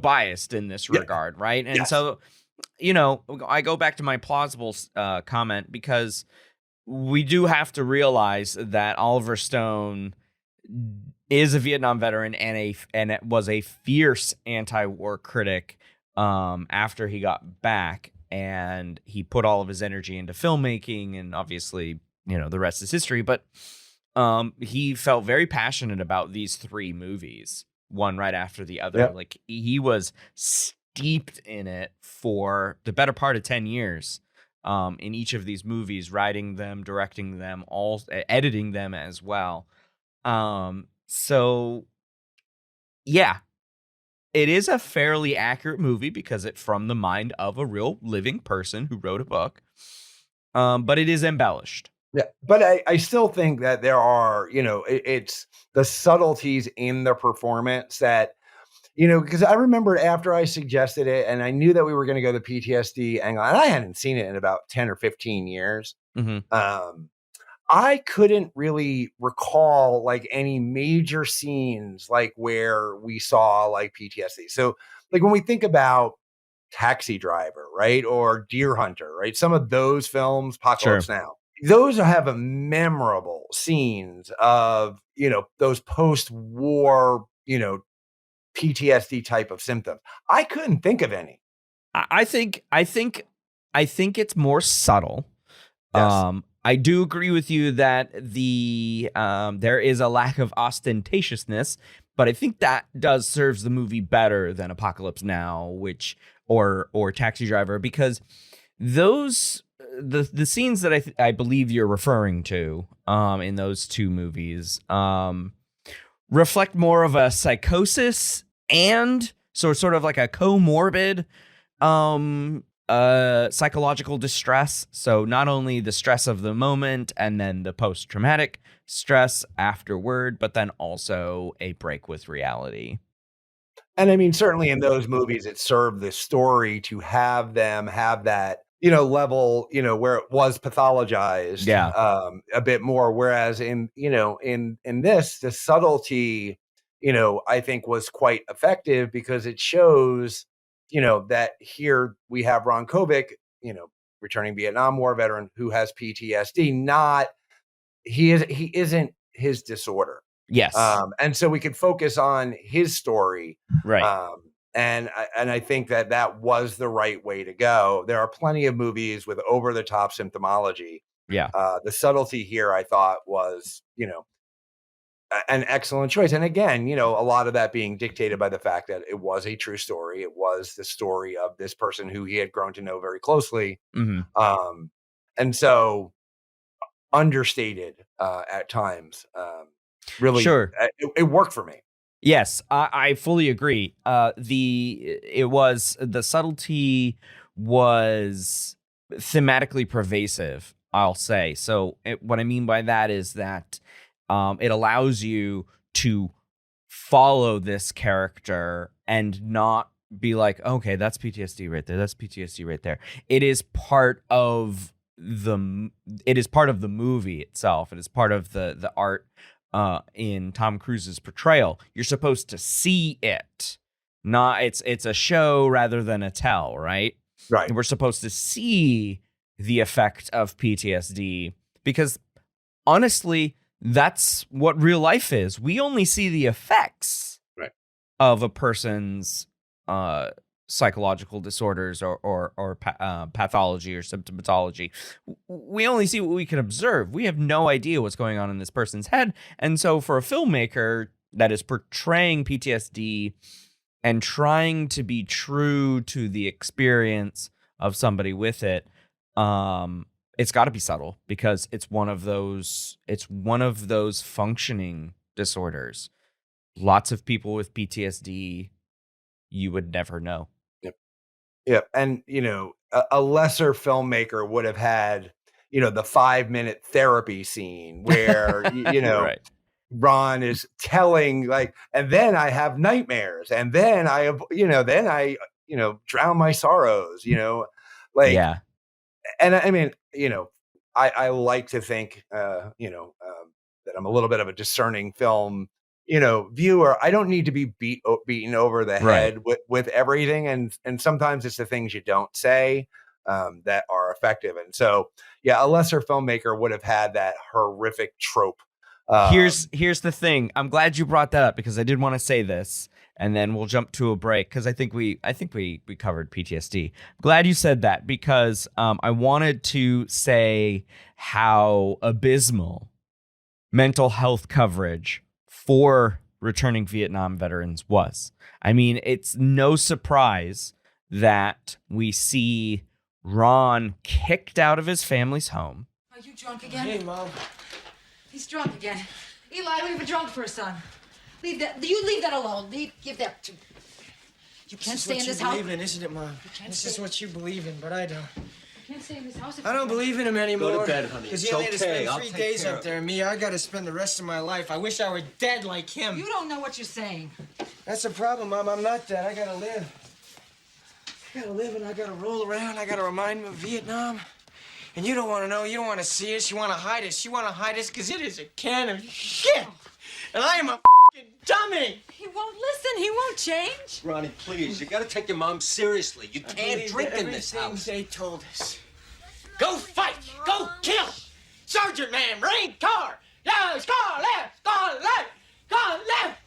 [SPEAKER 1] biased in this regard, right? And so, I go back to my plausible comment, because we do have to realize that Oliver Stone is a Vietnam veteran and it was a fierce anti-war critic after he got back, and he put all of his energy into filmmaking, and obviously, the rest is history. But he felt very passionate about these three movies, one right after the other. Yep. Like, he was steeped in it for the better part of 10 years in each of these movies, writing them, directing them, all editing them as well. So yeah, it is a fairly accurate movie because it's from the mind of a real living person who wrote a book. But it is embellished.
[SPEAKER 3] Yeah, but I still think that there are, it's the subtleties in the performance that, because I remember after I suggested it and I knew that we were going to go the PTSD angle, and I hadn't seen it in about 10 or 15 years.
[SPEAKER 1] Mm-hmm.
[SPEAKER 3] I couldn't really recall like any major scenes like where we saw like PTSD. So like when we think about Taxi Driver, right, or Deer Hunter, right, some of those films, Apocalypse Now, those have a memorable scenes of, those post-war, PTSD type of symptoms. I couldn't think of any.
[SPEAKER 1] I think it's more subtle.
[SPEAKER 3] Yes.
[SPEAKER 1] I do agree with you that there is a lack of ostentatiousness, but I think that does serves the movie better than Apocalypse Now, or Taxi Driver, because those the scenes that I believe you're referring to in those two movies reflect more of a psychosis and sort of like a comorbid psychological distress. So not only the stress of the moment and then the post-traumatic stress afterward, but then also a break with reality.
[SPEAKER 3] And I mean, certainly in those movies, it served the story to have them have that, level, where it was pathologized a bit more. Whereas in this, the subtlety, I think was quite effective because it shows, that here we have Ron Kovic, returning Vietnam War veteran who has PTSD. He isn't his disorder.
[SPEAKER 1] Yes.
[SPEAKER 3] And so we could focus on his story.
[SPEAKER 1] Right.
[SPEAKER 3] And I think that was the right way to go. There are plenty of movies with over the top symptomology.
[SPEAKER 1] Yeah.
[SPEAKER 3] The subtlety here, I thought, was, an excellent choice. And again, a lot of that being dictated by the fact that it was a true story. It was the story of this person who he had grown to know very closely.
[SPEAKER 1] Mm-hmm.
[SPEAKER 3] And so understated at times. Really,
[SPEAKER 1] sure.
[SPEAKER 3] It worked for me.
[SPEAKER 1] Yes, I fully agree. The subtlety was thematically pervasive, I'll say. So what I mean by that is that it allows you to follow this character and not be like, okay, that's PTSD right there. That's PTSD right there. It is part of the movie itself. It is part of the art. In Tom Cruise's portrayal, you're supposed to see it. It's a show rather than a tell, right?
[SPEAKER 3] Right.
[SPEAKER 1] And we're supposed to see the effect of PTSD because honestly, that's what real life is. We only see the effects of a person's psychological disorders or pathology or symptomatology. We only see what we can observe. We have no idea what's going on in this person's head. And so for a filmmaker that is portraying PTSD and trying to be true to the experience of somebody with it, it's got to be subtle because it's one of those functioning disorders. Lots of people with PTSD you would never know.
[SPEAKER 3] Yep. And, a lesser filmmaker would have had, the 5-minute therapy scene where,
[SPEAKER 1] right.
[SPEAKER 3] Ron is telling and then I have nightmares and then I drown my sorrows, yeah. And I mean, I like to think, that I'm a little bit of a discerning film viewer. I don't need to be beaten over the head with everything. And sometimes it's the things you don't say that are effective. And so, a lesser filmmaker would have had that horrific trope.
[SPEAKER 1] Here's the thing. I'm glad you brought that up because I did want to say this and then we'll jump to a break because I think we covered PTSD. Glad you said that because I wanted to say how abysmal mental health coverage for returning Vietnam veterans was. I mean, it's no surprise that we see Ron kicked out of his family's home.
[SPEAKER 6] Are you drunk again?
[SPEAKER 2] Hey, Mom.
[SPEAKER 6] He's drunk again. Eli, we have a drunk for a son. Leave that. You leave that alone. Give that to. You can't stay in this house.
[SPEAKER 2] This is what you believe in, isn't it, Mom? This is what you believe in, but I don't.
[SPEAKER 6] You can't stay in this house.
[SPEAKER 2] I don't believe in him anymore.
[SPEAKER 5] Go to bed, honey.
[SPEAKER 2] Because he only had to spend 3 days up there, and me, I got to spend the rest of my life. I wish I were dead like him.
[SPEAKER 6] You don't know what you're saying.
[SPEAKER 2] That's the problem, Mom. I'm not dead. I gotta live. I gotta live, and I gotta roll around. I gotta remind him of Vietnam. And you don't want to know. You don't want to see us. You want to hide us. You want to hide us because it is a can of shit. And I am a f***ing dummy.
[SPEAKER 6] He won't listen. He won't change.
[SPEAKER 5] Ronnie, please. You got to take your mom seriously. You can't drink in this house.
[SPEAKER 2] They told us. Go fight. Go kill. Sergeant man, rain car. Yes, car left. Car left. Car left.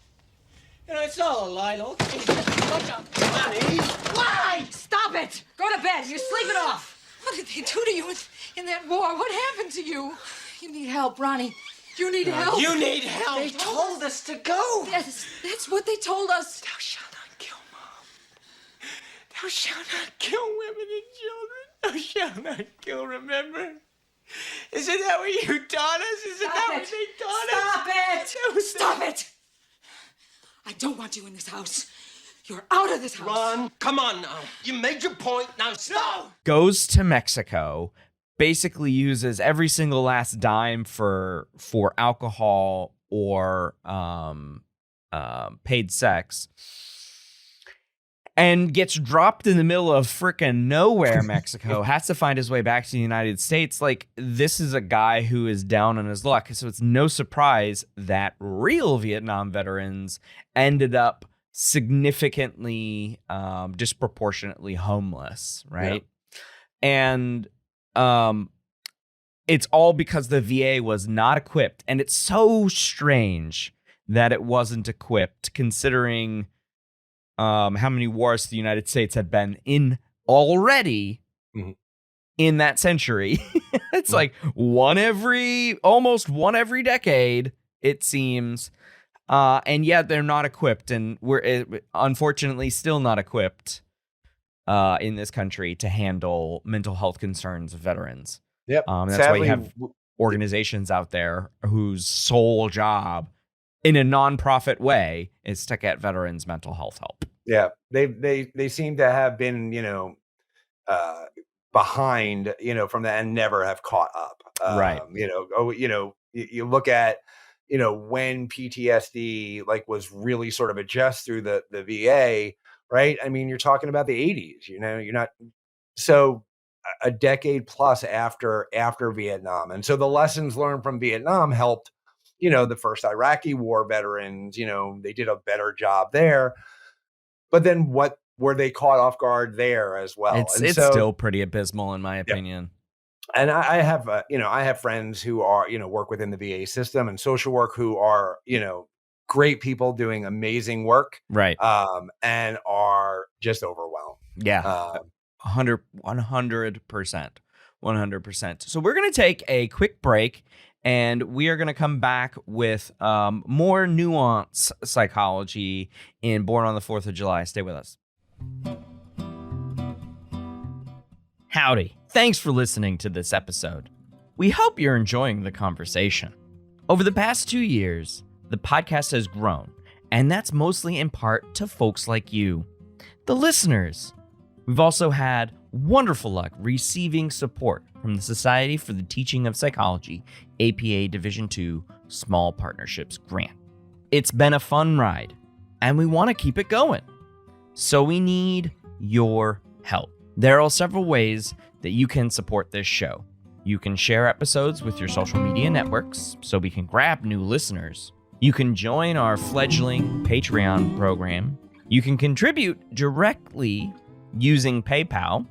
[SPEAKER 5] You know, it's all a lie, look. Look up, Ronnie. Why?
[SPEAKER 6] Stop it! Go to bed. You're sleeping off. What did they do to you in that war? What happened to you? You need help, Ronnie. You need help.
[SPEAKER 5] You need help. They told us to go.
[SPEAKER 6] That's what they told us.
[SPEAKER 5] Thou shalt not kill, Mom. Thou shalt not kill women and children. Thou shalt not kill, remember? Isn't that what you taught us? Isn't that what they taught us?
[SPEAKER 6] Stop it! Stop it! I don't want you in this house. You're out of this house.
[SPEAKER 5] Ron, come on now. You made your point. Now stop.
[SPEAKER 1] Goes to Mexico, basically uses every single last dime for alcohol or paid sex, and gets dropped in the middle of frickin' nowhere, Mexico, has to find his way back to the United States. Like, this is a guy who is down on his luck. So it's no surprise that real Vietnam veterans ended up significantly, disproportionately homeless, right? Yeah. And it's all because the VA was not equipped. And it's so strange that it wasn't equipped, considering how many wars the United States had been in already in that century. It's like almost one every decade, it seems. And yet they're not equipped, and we're unfortunately still not equipped in this country to handle mental health concerns of veterans.
[SPEAKER 3] Yep.
[SPEAKER 1] That's Sadly, why you have organizations out there whose sole job, in a nonprofit way, is to get veterans mental health help.
[SPEAKER 3] Yeah, they seem to have been, behind, from that, and never have caught up.
[SPEAKER 1] Right.
[SPEAKER 3] You look at, when PTSD was really sort of a jest through the VA, right? I mean, you're talking about the 80s. You're not so a decade plus after Vietnam, and so the lessons learned from Vietnam helped. The first Iraqi war veterans, they did a better job there. But then what were they caught off guard there as well?
[SPEAKER 1] It's still pretty abysmal, in my opinion.
[SPEAKER 3] And I have, I have friends who are, work within the VA system and social work who are, great people doing amazing work.
[SPEAKER 1] Right.
[SPEAKER 3] And are just overwhelmed.
[SPEAKER 1] Yeah. 100%. 100%. So we're going to take a quick break, and we are going to come back with more nuanced psychology in Born on the 4th of July. Stay with us. Howdy. Thanks for listening to this episode. We hope you're enjoying the conversation. Over the past 2 years, the podcast has grown, and that's mostly in part to folks like you, the listeners. We've also had wonderful luck receiving support from the Society for the Teaching of Psychology, APA Division II Small Partnerships Grant. It's been a fun ride, and we want to keep it going. So we need your help. There are several ways that you can support this show. You can share episodes with your social media networks so we can grab new listeners. You can join our fledgling Patreon program. You can contribute directly using PayPal,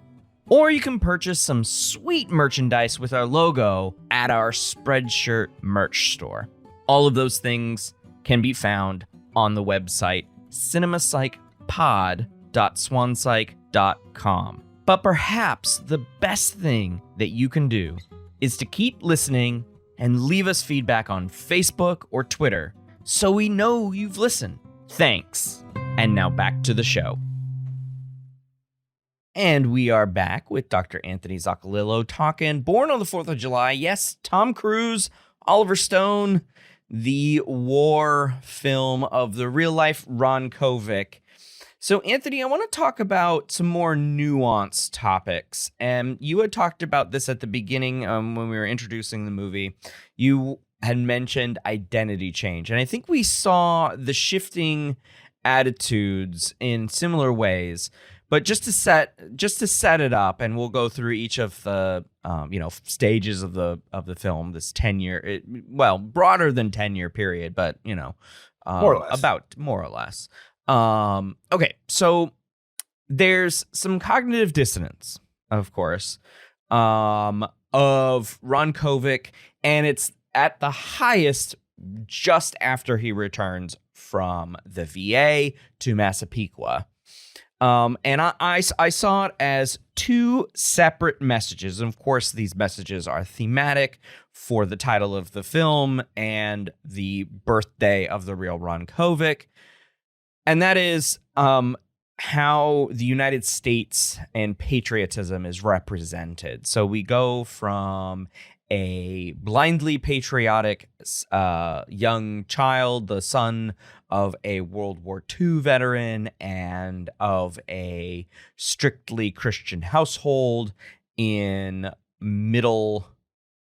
[SPEAKER 1] or you can purchase some sweet merchandise with our logo at our Spreadshirt merch store. All of those things can be found on the website cinemapsychpod.swanpsych.com. But perhaps the best thing that you can do is to keep listening and leave us feedback on Facebook or Twitter so we know you've listened. Thanks. And now back to the show. And we are back with Dr. Anthony Zoccolillo talking Born on the 4th of July. Yes, Tom Cruise, Oliver Stone, the war film of the real-life Ron Kovic. So, Anthony, I want to talk about some more nuanced topics. And you had talked about this at the beginning when we were introducing the movie. You had mentioned identity change. And I think we saw the shifting attitudes in similar ways. But just to set it up, and we'll go through each of the stages of the film. This 10-year, broader than 10-year period, but more or less. Okay, so there's some cognitive dissonance, of course, of Ron Kovic, and it's at the highest just after he returns from the VA to Massapequa. And I saw it as two separate messages. And of course, these messages are thematic for the title of the film and the birthday of the real Ron Kovic. And that is how the United States and patriotism is represented. So we go from a blindly patriotic young child, the son of a World War II veteran and of a strictly Christian household in middle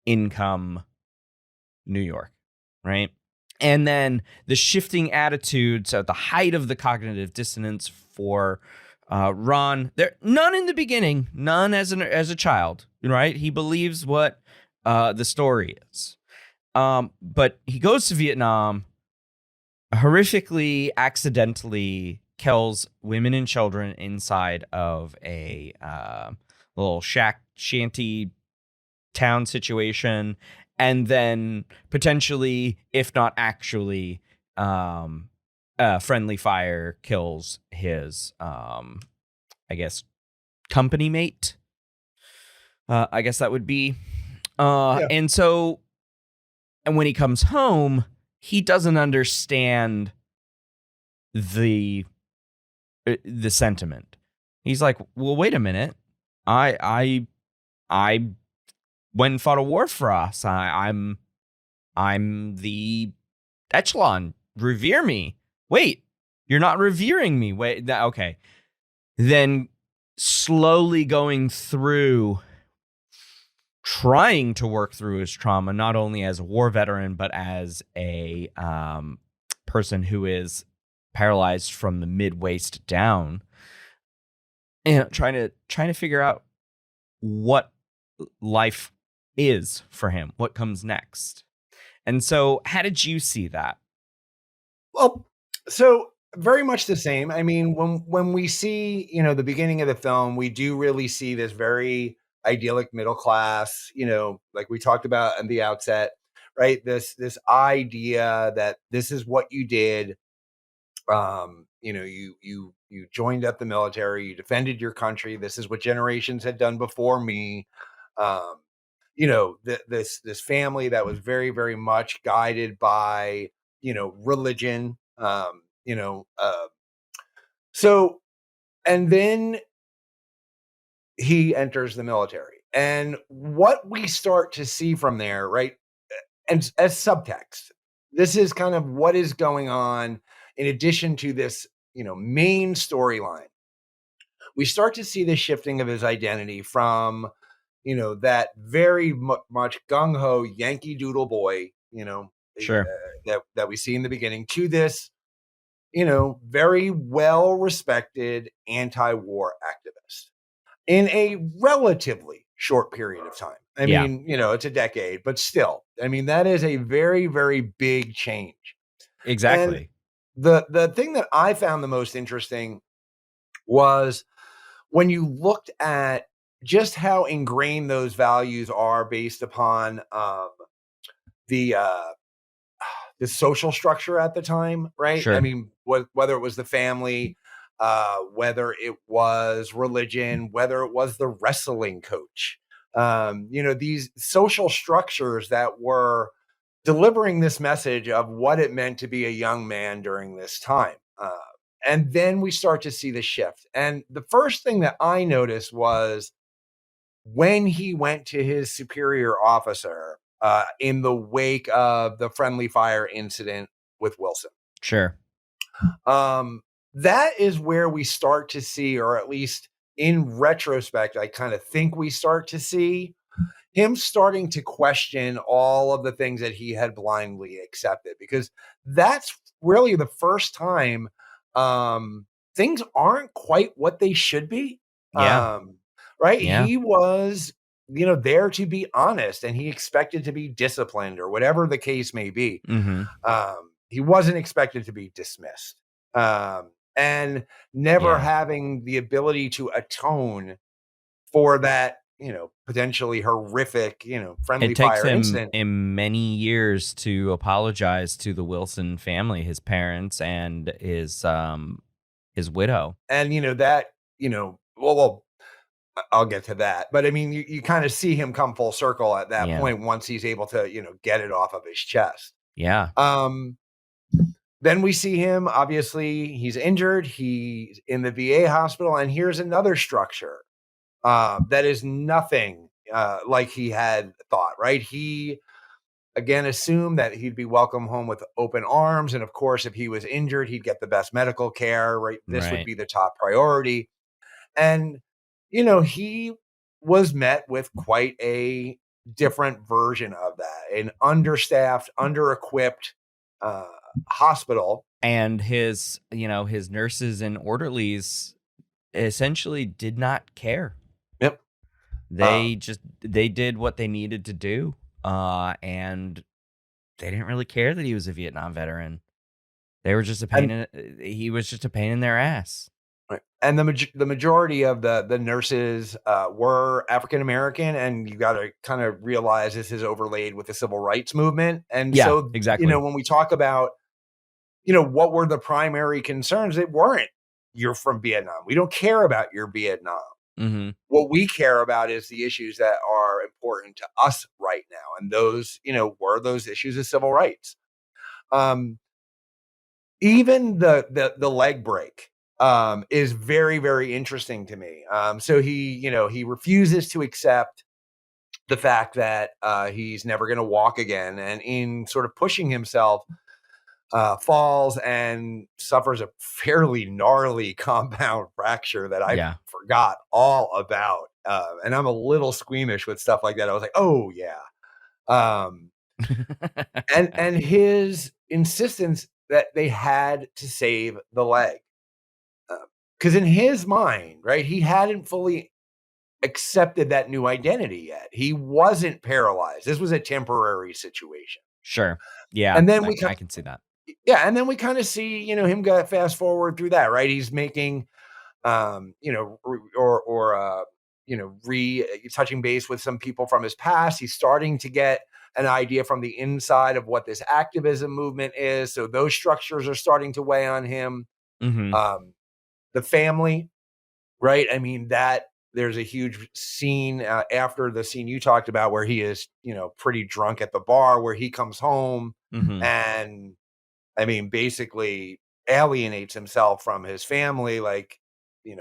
[SPEAKER 1] income New York, right? And then the shifting attitudes at the height of the cognitive dissonance for Ron. There, none in the beginning, none as a child, right? He believes what the story is. But he goes to Vietnam, horrifically, accidentally kills women and children inside of a little shanty town situation, and then potentially, if not actually, friendly fire kills his, I guess, company mate. I guess that would be. And so, and when he comes home, he doesn't understand the sentiment. He's like, well, wait a minute. I went and fought a war for us. I'm the echelon. Revere me. Wait, you're not revering me. Wait, okay. Then slowly going through, trying to work through his trauma, not only as a war veteran, but as a person who is paralyzed from the mid-waist down, and trying to figure out what life is for him, what comes next. And so, how did you see that?
[SPEAKER 3] Well, so very much the same. I mean, when we see, the beginning of the film, we do really see this very idyllic middle class, like we talked about at the outset, right? This idea that this is what you did. You joined up the military, you defended your country. This is what generations had done before me. This family that was very, very much guided by, religion. So, and then he enters the military, and what we start to see from there, right? And as subtext, this is kind of what is going on in addition to this, main storyline. We start to see the shifting of his identity from, that very much gung-ho Yankee Doodle boy,
[SPEAKER 1] Sure.
[SPEAKER 3] That we see in the beginning, to this, very well-respected anti-war activist in a relatively short period of time. I mean, it's a decade, but still, I mean, that is a very, very big change.
[SPEAKER 1] Exactly.
[SPEAKER 3] And the thing that I found the most interesting was when you looked at just how ingrained those values are based upon the social structure at the time, right?
[SPEAKER 1] Sure.
[SPEAKER 3] I mean, whether it was the family, whether it was religion, whether it was the wrestling coach, these social structures that were delivering this message of what it meant to be a young man during this time. And then we start to see the shift. And the first thing that I noticed was when he went to his superior officer in the wake of the friendly fire incident with Wilson.
[SPEAKER 1] Sure.
[SPEAKER 3] That is where we start to see, or at least in retrospect, I kind of think we start to see him starting to question all of the things that he had blindly accepted, because that's really the first time things aren't quite what they should be.
[SPEAKER 1] Yeah.
[SPEAKER 3] Right.
[SPEAKER 1] Yeah.
[SPEAKER 3] He was, there to be honest, and he expected to be disciplined or whatever the case may be.
[SPEAKER 1] Mm-hmm.
[SPEAKER 3] He wasn't expected to be dismissed. And never having the ability to atone for that, potentially horrific, friendly
[SPEAKER 1] It takes
[SPEAKER 3] fire incident.
[SPEAKER 1] him many years to apologize to the Wilson family, his parents, and his widow.
[SPEAKER 3] And well, I'll get to that. But I mean, you kind of see him come full circle at that point once he's able to, get it off of his chest.
[SPEAKER 1] Yeah.
[SPEAKER 3] Then we see him, obviously, he's injured. He's in the VA hospital. And here's another structure that is nothing like he had thought, right? He, again, assumed that he'd be welcome home with open arms. And of course, if he was injured, he'd get the best medical care, right? This would be the top priority. And, he was met with quite a different version of that, an understaffed, under-equipped hospital.
[SPEAKER 1] And his nurses and orderlies essentially did not care.
[SPEAKER 3] Yep.
[SPEAKER 1] They did what they needed to do. And they didn't really care that he was a Vietnam veteran. They were just he was just a pain in their ass.
[SPEAKER 3] Right. And the majority of the nurses were African American, and you got to kind of realize this is overlaid with the civil rights movement. And so,
[SPEAKER 1] exactly.
[SPEAKER 3] When we talk about, what were the primary concerns, it weren't you're from Vietnam. We don't care about your Vietnam.
[SPEAKER 1] Mm-hmm.
[SPEAKER 3] What we care about is the issues that are important to us right now, and those, were those issues of civil rights. Even the leg break is very, very interesting to me. So he refuses to accept the fact that he's never going to walk again, and in sort of pushing himself, falls and suffers a fairly gnarly compound fracture that I forgot all about. And I'm a little squeamish with stuff like that. I was like, oh yeah. And his insistence that they had to save the leg. Because in his mind, right, he hadn't fully accepted that new identity yet. He wasn't paralyzed. This was a temporary situation.
[SPEAKER 1] Sure. Yeah.
[SPEAKER 3] And then
[SPEAKER 1] I can see that.
[SPEAKER 3] Yeah. And then we kind of see, him go fast forward through that, right? He's making, touching base with some people from his past. He's starting to get an idea from the inside of what this activism movement is. So those structures are starting to weigh on him.
[SPEAKER 1] Mm-hmm.
[SPEAKER 3] The family, right? I mean, there's a huge scene after the scene you talked about where he is, pretty drunk at the bar, where he comes home and, I mean, basically alienates himself from his family, like,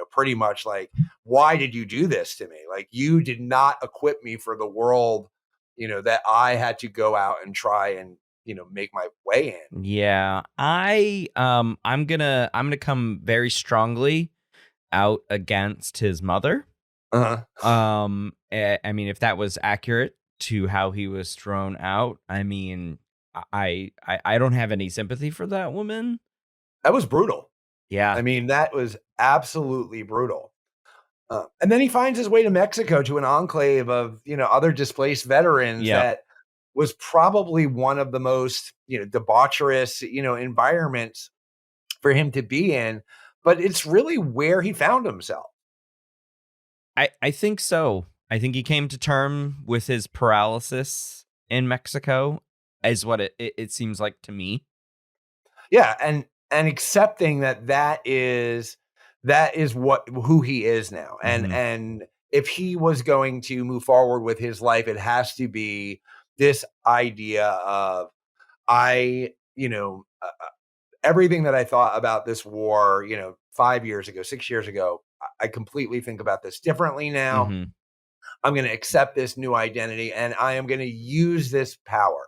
[SPEAKER 3] pretty much like, why did you do this to me? Like, you did not equip me for the world, that I had to go out and try and, make my way in.
[SPEAKER 1] Yeah, I'm gonna come very strongly out against his mother.
[SPEAKER 3] Uh-huh.
[SPEAKER 1] I mean, if that was accurate to how he was thrown out, I mean, I don't have any sympathy for that woman.
[SPEAKER 3] That was brutal.
[SPEAKER 1] Yeah.
[SPEAKER 3] I mean, that was absolutely brutal. And then he finds his way to Mexico, to an enclave of, other displaced veterans that was probably one of the most, debaucherous, environments for him to be in. But it's really where he found himself.
[SPEAKER 1] I think so. I think he came to terms with his paralysis in Mexico, is what it seems like to me.
[SPEAKER 3] Yeah, and accepting that is who he is now. And if he was going to move forward with his life, it has to be this idea of everything that I thought about this war, 5 years ago, 6 years ago, I completely think about this differently now.
[SPEAKER 1] Mm-hmm.
[SPEAKER 3] I'm going to accept this new identity, and I am going to use this power.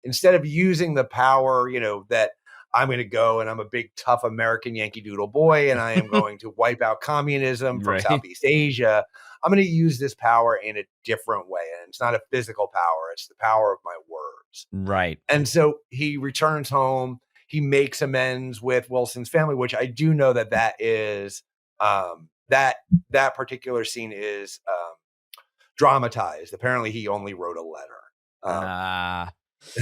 [SPEAKER 3] Instead of using the power, that I'm going to go and I'm a big, tough American Yankee Doodle boy, and I am going to wipe out communism from Southeast Asia. I'm going to use this power in a different way. And it's not a physical power. It's the power of my words.
[SPEAKER 1] Right.
[SPEAKER 3] And so he returns home. He makes amends with Wilson's family, which I do know that is that particular scene is dramatized. Apparently he only wrote a letter.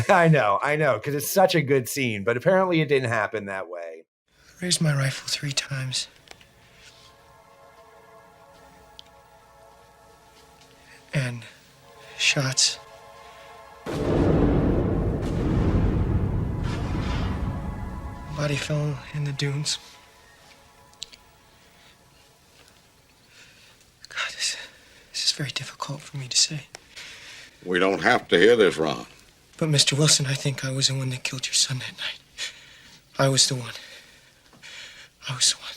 [SPEAKER 3] I know, because it's such a good scene, but apparently it didn't happen that way.
[SPEAKER 5] I raised my rifle 3 times. and shots. Body fell in the dunes. God, this is very difficult for me to say.
[SPEAKER 7] We don't have to hear this, Ron.
[SPEAKER 5] But, Mr. Wilson, I think I was the one that killed your son that night. I was the one. I was the one.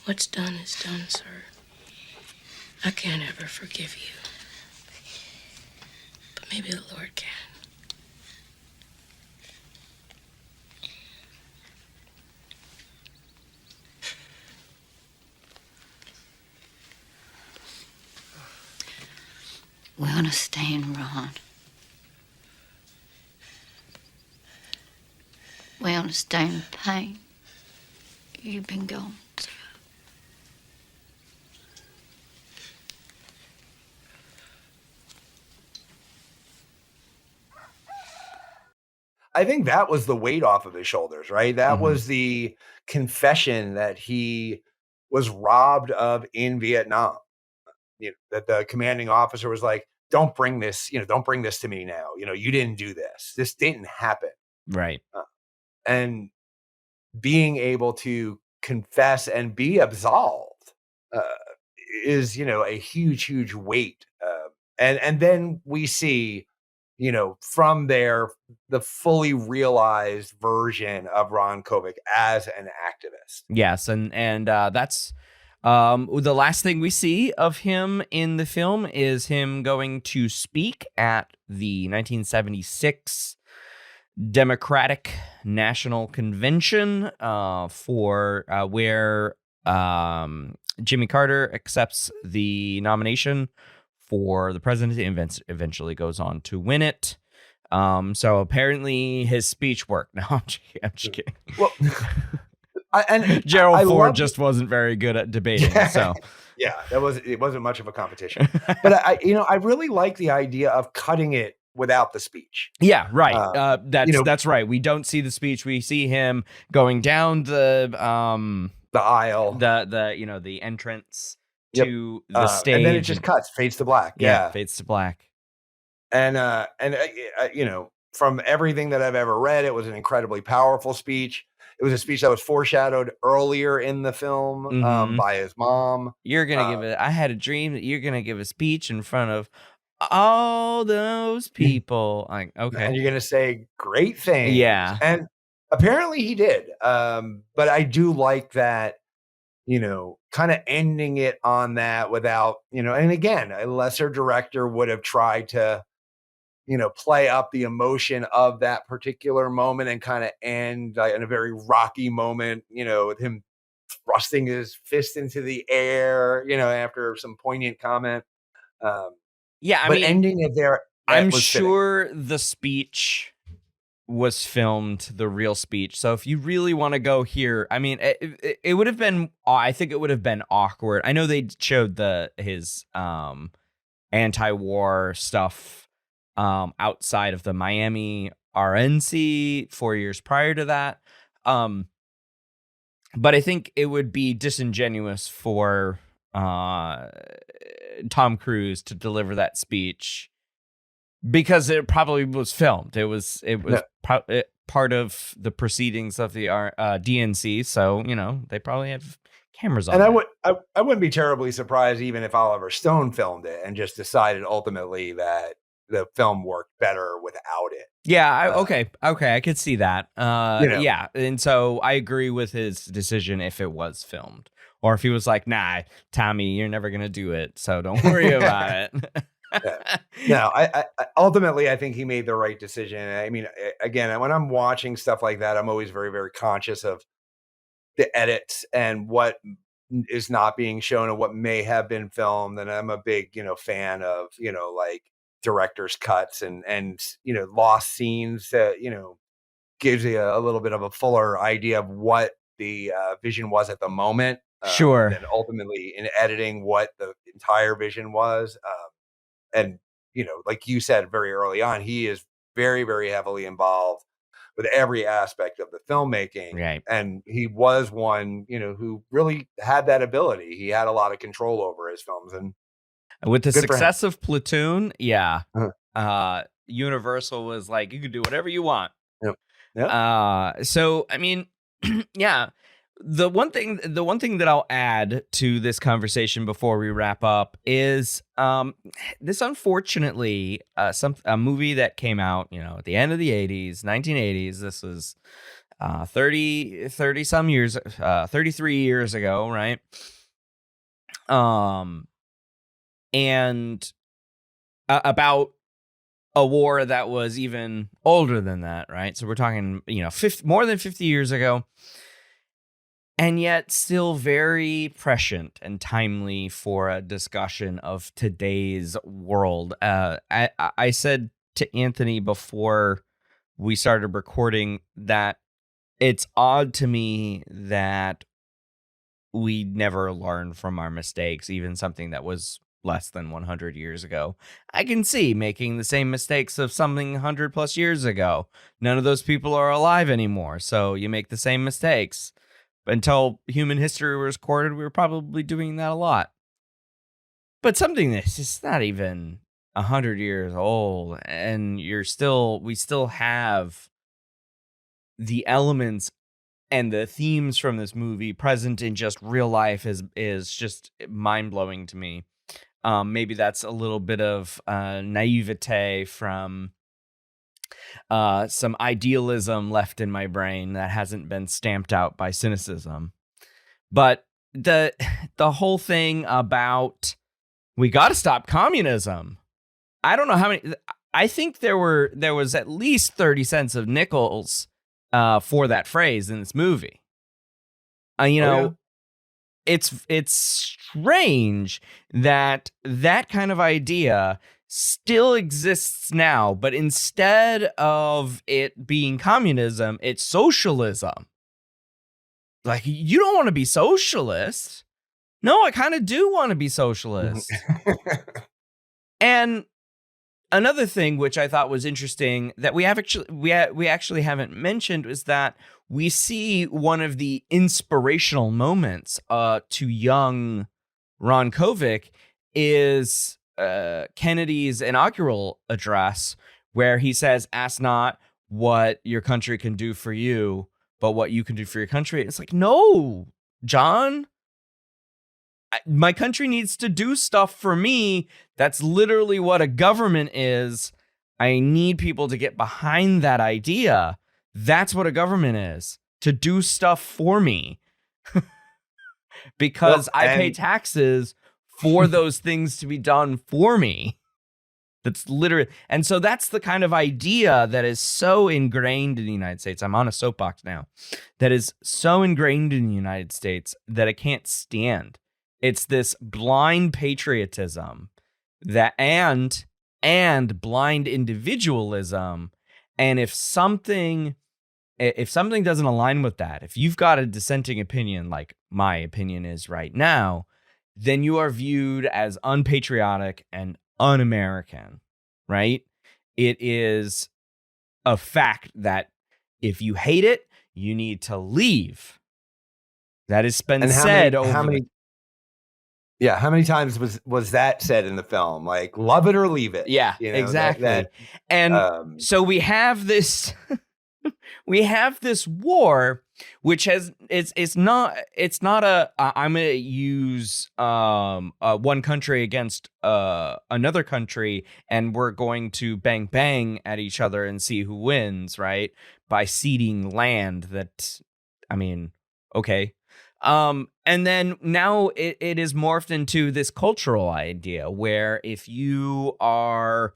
[SPEAKER 8] What's done is done, sir. I can't ever forgive you. But maybe the Lord can.
[SPEAKER 9] We understand, Ron. We understand the pain you've been going through.
[SPEAKER 3] I think that was the weight off of his shoulders, right? That was the confession that he was robbed of in Vietnam. That the commanding officer was like, don't bring this to me now. You didn't do this. This didn't happen.
[SPEAKER 1] Right.
[SPEAKER 3] And being able to confess and be absolved is, a huge, huge weight. And then we see, from there, the fully realized version of Ron Kovic as an activist.
[SPEAKER 1] Yes. And that's the last thing we see of him in the film is him going to speak at the 1976 Democratic National Convention for where Jimmy Carter accepts the nomination for the presidency and eventually goes on to win it. So apparently his speech worked. No, I'm just kidding.
[SPEAKER 3] Well,
[SPEAKER 1] Gerald Ford just wasn't very good at debating. So
[SPEAKER 3] yeah, it wasn't much of a competition. But I really like the idea of cutting it without the speech.
[SPEAKER 1] Yeah, right. That's right. We don't see the speech. We see him going down the
[SPEAKER 3] aisle,
[SPEAKER 1] the entrance to the stage,
[SPEAKER 3] and then it just cuts, fades to black. Yeah,
[SPEAKER 1] fades to black.
[SPEAKER 3] And from everything that I've ever read, it was an incredibly powerful speech. It was a speech that was foreshadowed earlier in the film by his mom.
[SPEAKER 1] You're gonna give it. I had a dream that you're gonna give a speech in front of all those people. Like, okay,
[SPEAKER 3] and you're gonna say great things.
[SPEAKER 1] Yeah,
[SPEAKER 3] and apparently he did. But I do like that. Kind of ending it on that without, and again, a lesser director would have tried to, play up the emotion of that particular moment and kind of end in a very rocky moment, with him thrusting his fist into the air, after some poignant comment.
[SPEAKER 1] Yeah,
[SPEAKER 3] but ending it there,
[SPEAKER 1] I'm sure fitting. The speech was filmed, the real speech. So if you really want to go here, I mean, it would have been, I think it would have been awkward. I know they showed his anti-war stuff outside of the Miami RNC 4 years prior to that. But I think it would be disingenuous for Tom Cruise to deliver that speech because it probably was filmed. It was part of the proceedings of the DNC. So, they probably have cameras on.
[SPEAKER 3] And I wouldn't be terribly surprised even if Oliver Stone filmed it and just decided ultimately that the film worked better without it.
[SPEAKER 1] Yeah. Okay. I could see that. Yeah. And so I agree with his decision if it was filmed or if he was like, nah, Tommy, you're never going to do it. So don't worry about it.
[SPEAKER 3] No, I ultimately, I think he made the right decision. I mean, again, when I'm watching stuff like that, I'm always very, very conscious of the edits and what is not being shown and what may have been filmed. And I'm a big, fan of, like director's cuts and lost scenes that, gives you a little bit of a fuller idea of what the vision was at the moment.
[SPEAKER 1] Sure.
[SPEAKER 3] And then ultimately in editing what the entire vision was. And, like you said very early on, he is very, very heavily involved with every aspect of the filmmaking.
[SPEAKER 1] Right.
[SPEAKER 3] And he was one, who really had that ability. He had a lot of control over his films. And
[SPEAKER 1] with the success of Platoon, Universal was like, you can do whatever you want.
[SPEAKER 3] Yep. Yep.
[SPEAKER 1] So, I mean, yeah. The one thing that I'll add to this conversation before we wrap up is this, unfortunately, a movie that came out, at the end of the 80s, 1980s. This was 30 some years, 33 years ago, right? And about a war that was even older than that, right? So we're talking, more than 50 years ago. And yet still very prescient and timely for a discussion of today's world. I said to Anthony before we started recording that it's odd to me that we never learn from our mistakes, even something that was less than 100 years ago. I can see making the same mistakes of something 100 plus years ago. None of those people are alive anymore, so you make the same mistakes. Until human history was recorded, we were probably doing that a lot. But something that's just not even 100 years old, and we still have the elements and the themes from this movie present in just real life is just mind-blowing to me. Maybe that's a little bit of naivete from some idealism left in my brain that hasn't been stamped out by cynicism. But the whole thing about we got to stop communism. I don't know how many. I think there was at least 30 cents of nickels for that phrase in this movie. It's strange that kind of idea still exists now, but instead of it being communism, it's socialism. Like, you don't want to be socialist. No, I kind of do want to be socialist. And another thing which I thought was interesting that we actually haven't mentioned is that we see one of the inspirational moments to young Ron Kovic is Kennedy's inaugural address, where he says, "Ask not what your country can do for you, but what you can do for your country." It's like, no, John, my country needs to do stuff for me. That's literally what a government is. I need people to get behind that idea. That's what a government is, to do stuff for me. Because I pay taxes for those things to be done for me. That's literally, and so that's the kind of idea that is so ingrained in the United States. I'm on a soapbox now. That is so ingrained in the United States that I can't stand. It's this blind patriotism that and blind individualism. And if something doesn't align with that, if you've got a dissenting opinion, like my opinion is right now, then you are viewed as unpatriotic and un-American, right? It is a fact that if you hate it, you need to leave. That has been said over.
[SPEAKER 3] How many times was that said in the film? Like, love it or leave it.
[SPEAKER 1] Yeah, exactly. And so we have this. We have this war, which it's not a I'm going to use one country against another country, and we're going to bang at each other and see who wins, right? By ceding land that, I mean, okay. And then now it is morphed into this cultural idea where if you are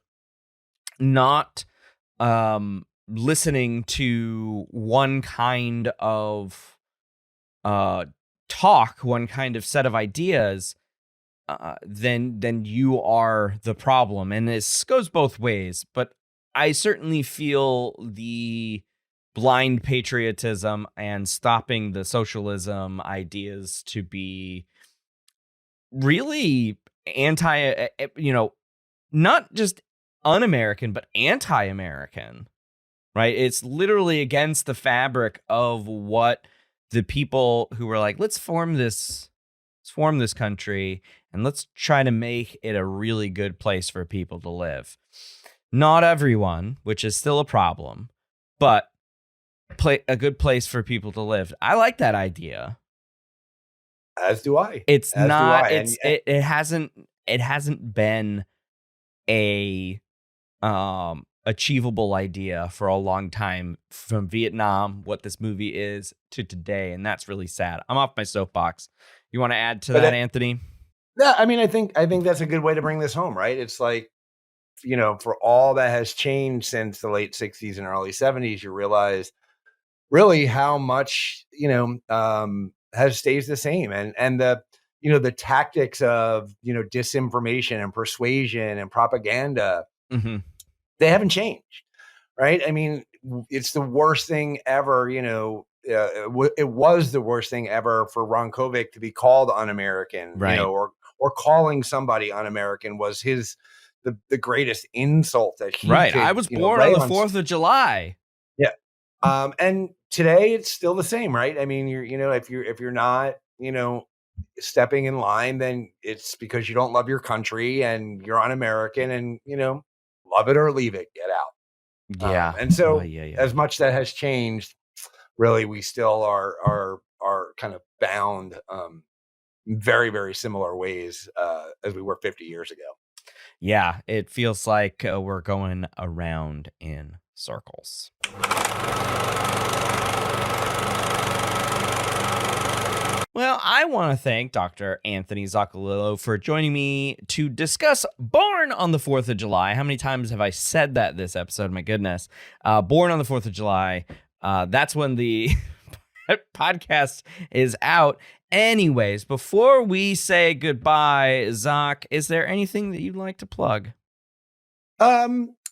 [SPEAKER 1] not listening to one kind of talk, one kind of set of ideas, then you are the problem. And this goes both ways, but I certainly feel the blind patriotism and stopping the socialism ideas to be really not just un-American, but anti-American, right? It's literally against the fabric of what the people who were like, let's form this country and let's try to make it a really good place for people to live. Not everyone, which is still a problem, but a good place for people to live. I like that idea.
[SPEAKER 3] As do I.
[SPEAKER 1] It's not. It hasn't been a achievable idea for a long time, from Vietnam, what this movie is, to today, and that's really sad. I'm off my soapbox. You want to add to that, Anthony?
[SPEAKER 3] Yeah, I mean, I think that's a good way to bring this home, right? It's like, for all that has changed since the late 60s and early 70s, you realize really how much, stays the same. And the tactics of, disinformation and persuasion and propaganda, they haven't changed, right? I mean, it's the worst thing ever, it was the worst thing ever for Ron Kovic to be called un-American,
[SPEAKER 1] right.
[SPEAKER 3] Or calling somebody un-American was the greatest insult that he
[SPEAKER 1] right.
[SPEAKER 3] could,
[SPEAKER 1] I was born on the 4th of July.
[SPEAKER 3] Yeah. And today it's still the same, right? I mean, if you're not, stepping in line, then it's because you don't love your country and you're un-American, and, love it or leave it, get out.
[SPEAKER 1] Yeah.
[SPEAKER 3] And so as much that has changed, really, we still are kind of bound in very, very similar ways as we were 50 years ago.
[SPEAKER 1] Yeah, it feels like we're going around in circles. Well, I want to thank Dr. Anthony Zoccolillo for joining me to discuss Born on the 4th of July. How many times have I said that this episode? My goodness. Born on the 4th of July. That's when the podcast is out. Anyways, before we say goodbye, Zoc, is there anything that you'd like to plug?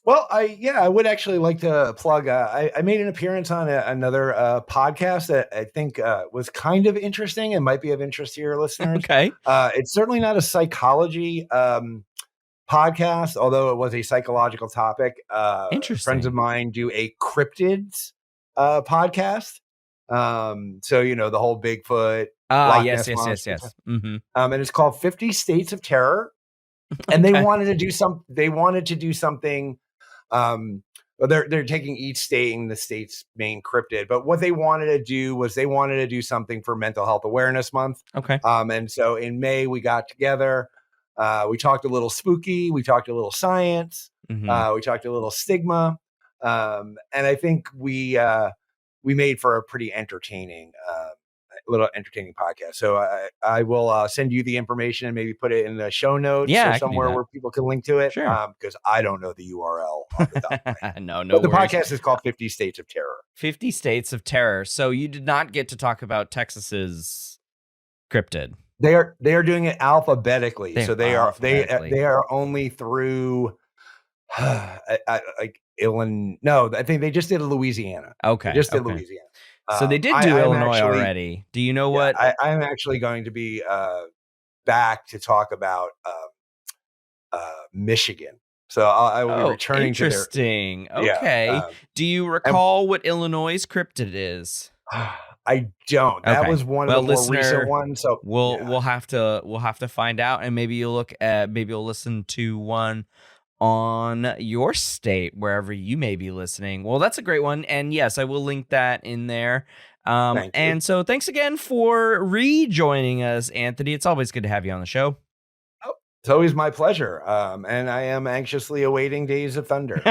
[SPEAKER 3] Well, I would actually like to plug. I made an appearance on another podcast that I think was kind of interesting and might be of interest to your listeners.
[SPEAKER 1] Okay.
[SPEAKER 3] It's certainly not a psychology podcast, although it was a psychological topic.
[SPEAKER 1] Interesting.
[SPEAKER 3] Friends of mine do a cryptids podcast. So the whole Bigfoot.
[SPEAKER 1] Yes. Mm-hmm.
[SPEAKER 3] And it's called 50 States of Terror. And they wanted to do something. Well, they're taking each state in the state's main cryptid, but what they wanted to do was they wanted to do something for Mental Health Awareness Month.
[SPEAKER 1] Okay.
[SPEAKER 3] And so in May we got together. We talked a little spooky. We talked a little science.
[SPEAKER 1] Mm-hmm.
[SPEAKER 3] We talked a little stigma. And I think we made for a pretty entertaining podcast. So I will send you the information and maybe put it in the show notes or somewhere where people can link to it.
[SPEAKER 1] Sure.
[SPEAKER 3] Because I don't know the URL off the top of my head.
[SPEAKER 1] No
[SPEAKER 3] But the
[SPEAKER 1] worries.
[SPEAKER 3] podcast is called 50 States of Terror.
[SPEAKER 1] 50 States of Terror. So you did not get to talk about Texas's cryptid.
[SPEAKER 3] They are doing it alphabetically. They are only through like Illinois. No, I think they just did Louisiana.
[SPEAKER 1] Okay.
[SPEAKER 3] They just did Louisiana.
[SPEAKER 1] So they did do Illinois already. Do you know what?
[SPEAKER 3] I'm actually going to be back to talk about Michigan. So I will be returning to there.
[SPEAKER 1] Interesting. Okay. Do you recall what Illinois' cryptid is?
[SPEAKER 3] I don't. That was one of the more recent ones. So
[SPEAKER 1] we'll have to find out, and maybe you'll listen to one on your state, wherever you may be listening. Well, that's a great one. And yes, I will link that in there. And so thanks again for rejoining us, Anthony. It's always good to have you on the show.
[SPEAKER 3] Oh, it's always my pleasure. And I am anxiously awaiting Days of Thunder.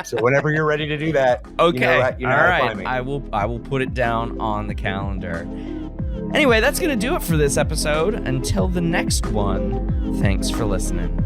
[SPEAKER 3] So whenever you're ready to do that,
[SPEAKER 1] okay.
[SPEAKER 3] you know how to find me.
[SPEAKER 1] I will put it down on the calendar. Anyway, that's going to do it for this episode. Until the next one, thanks for listening.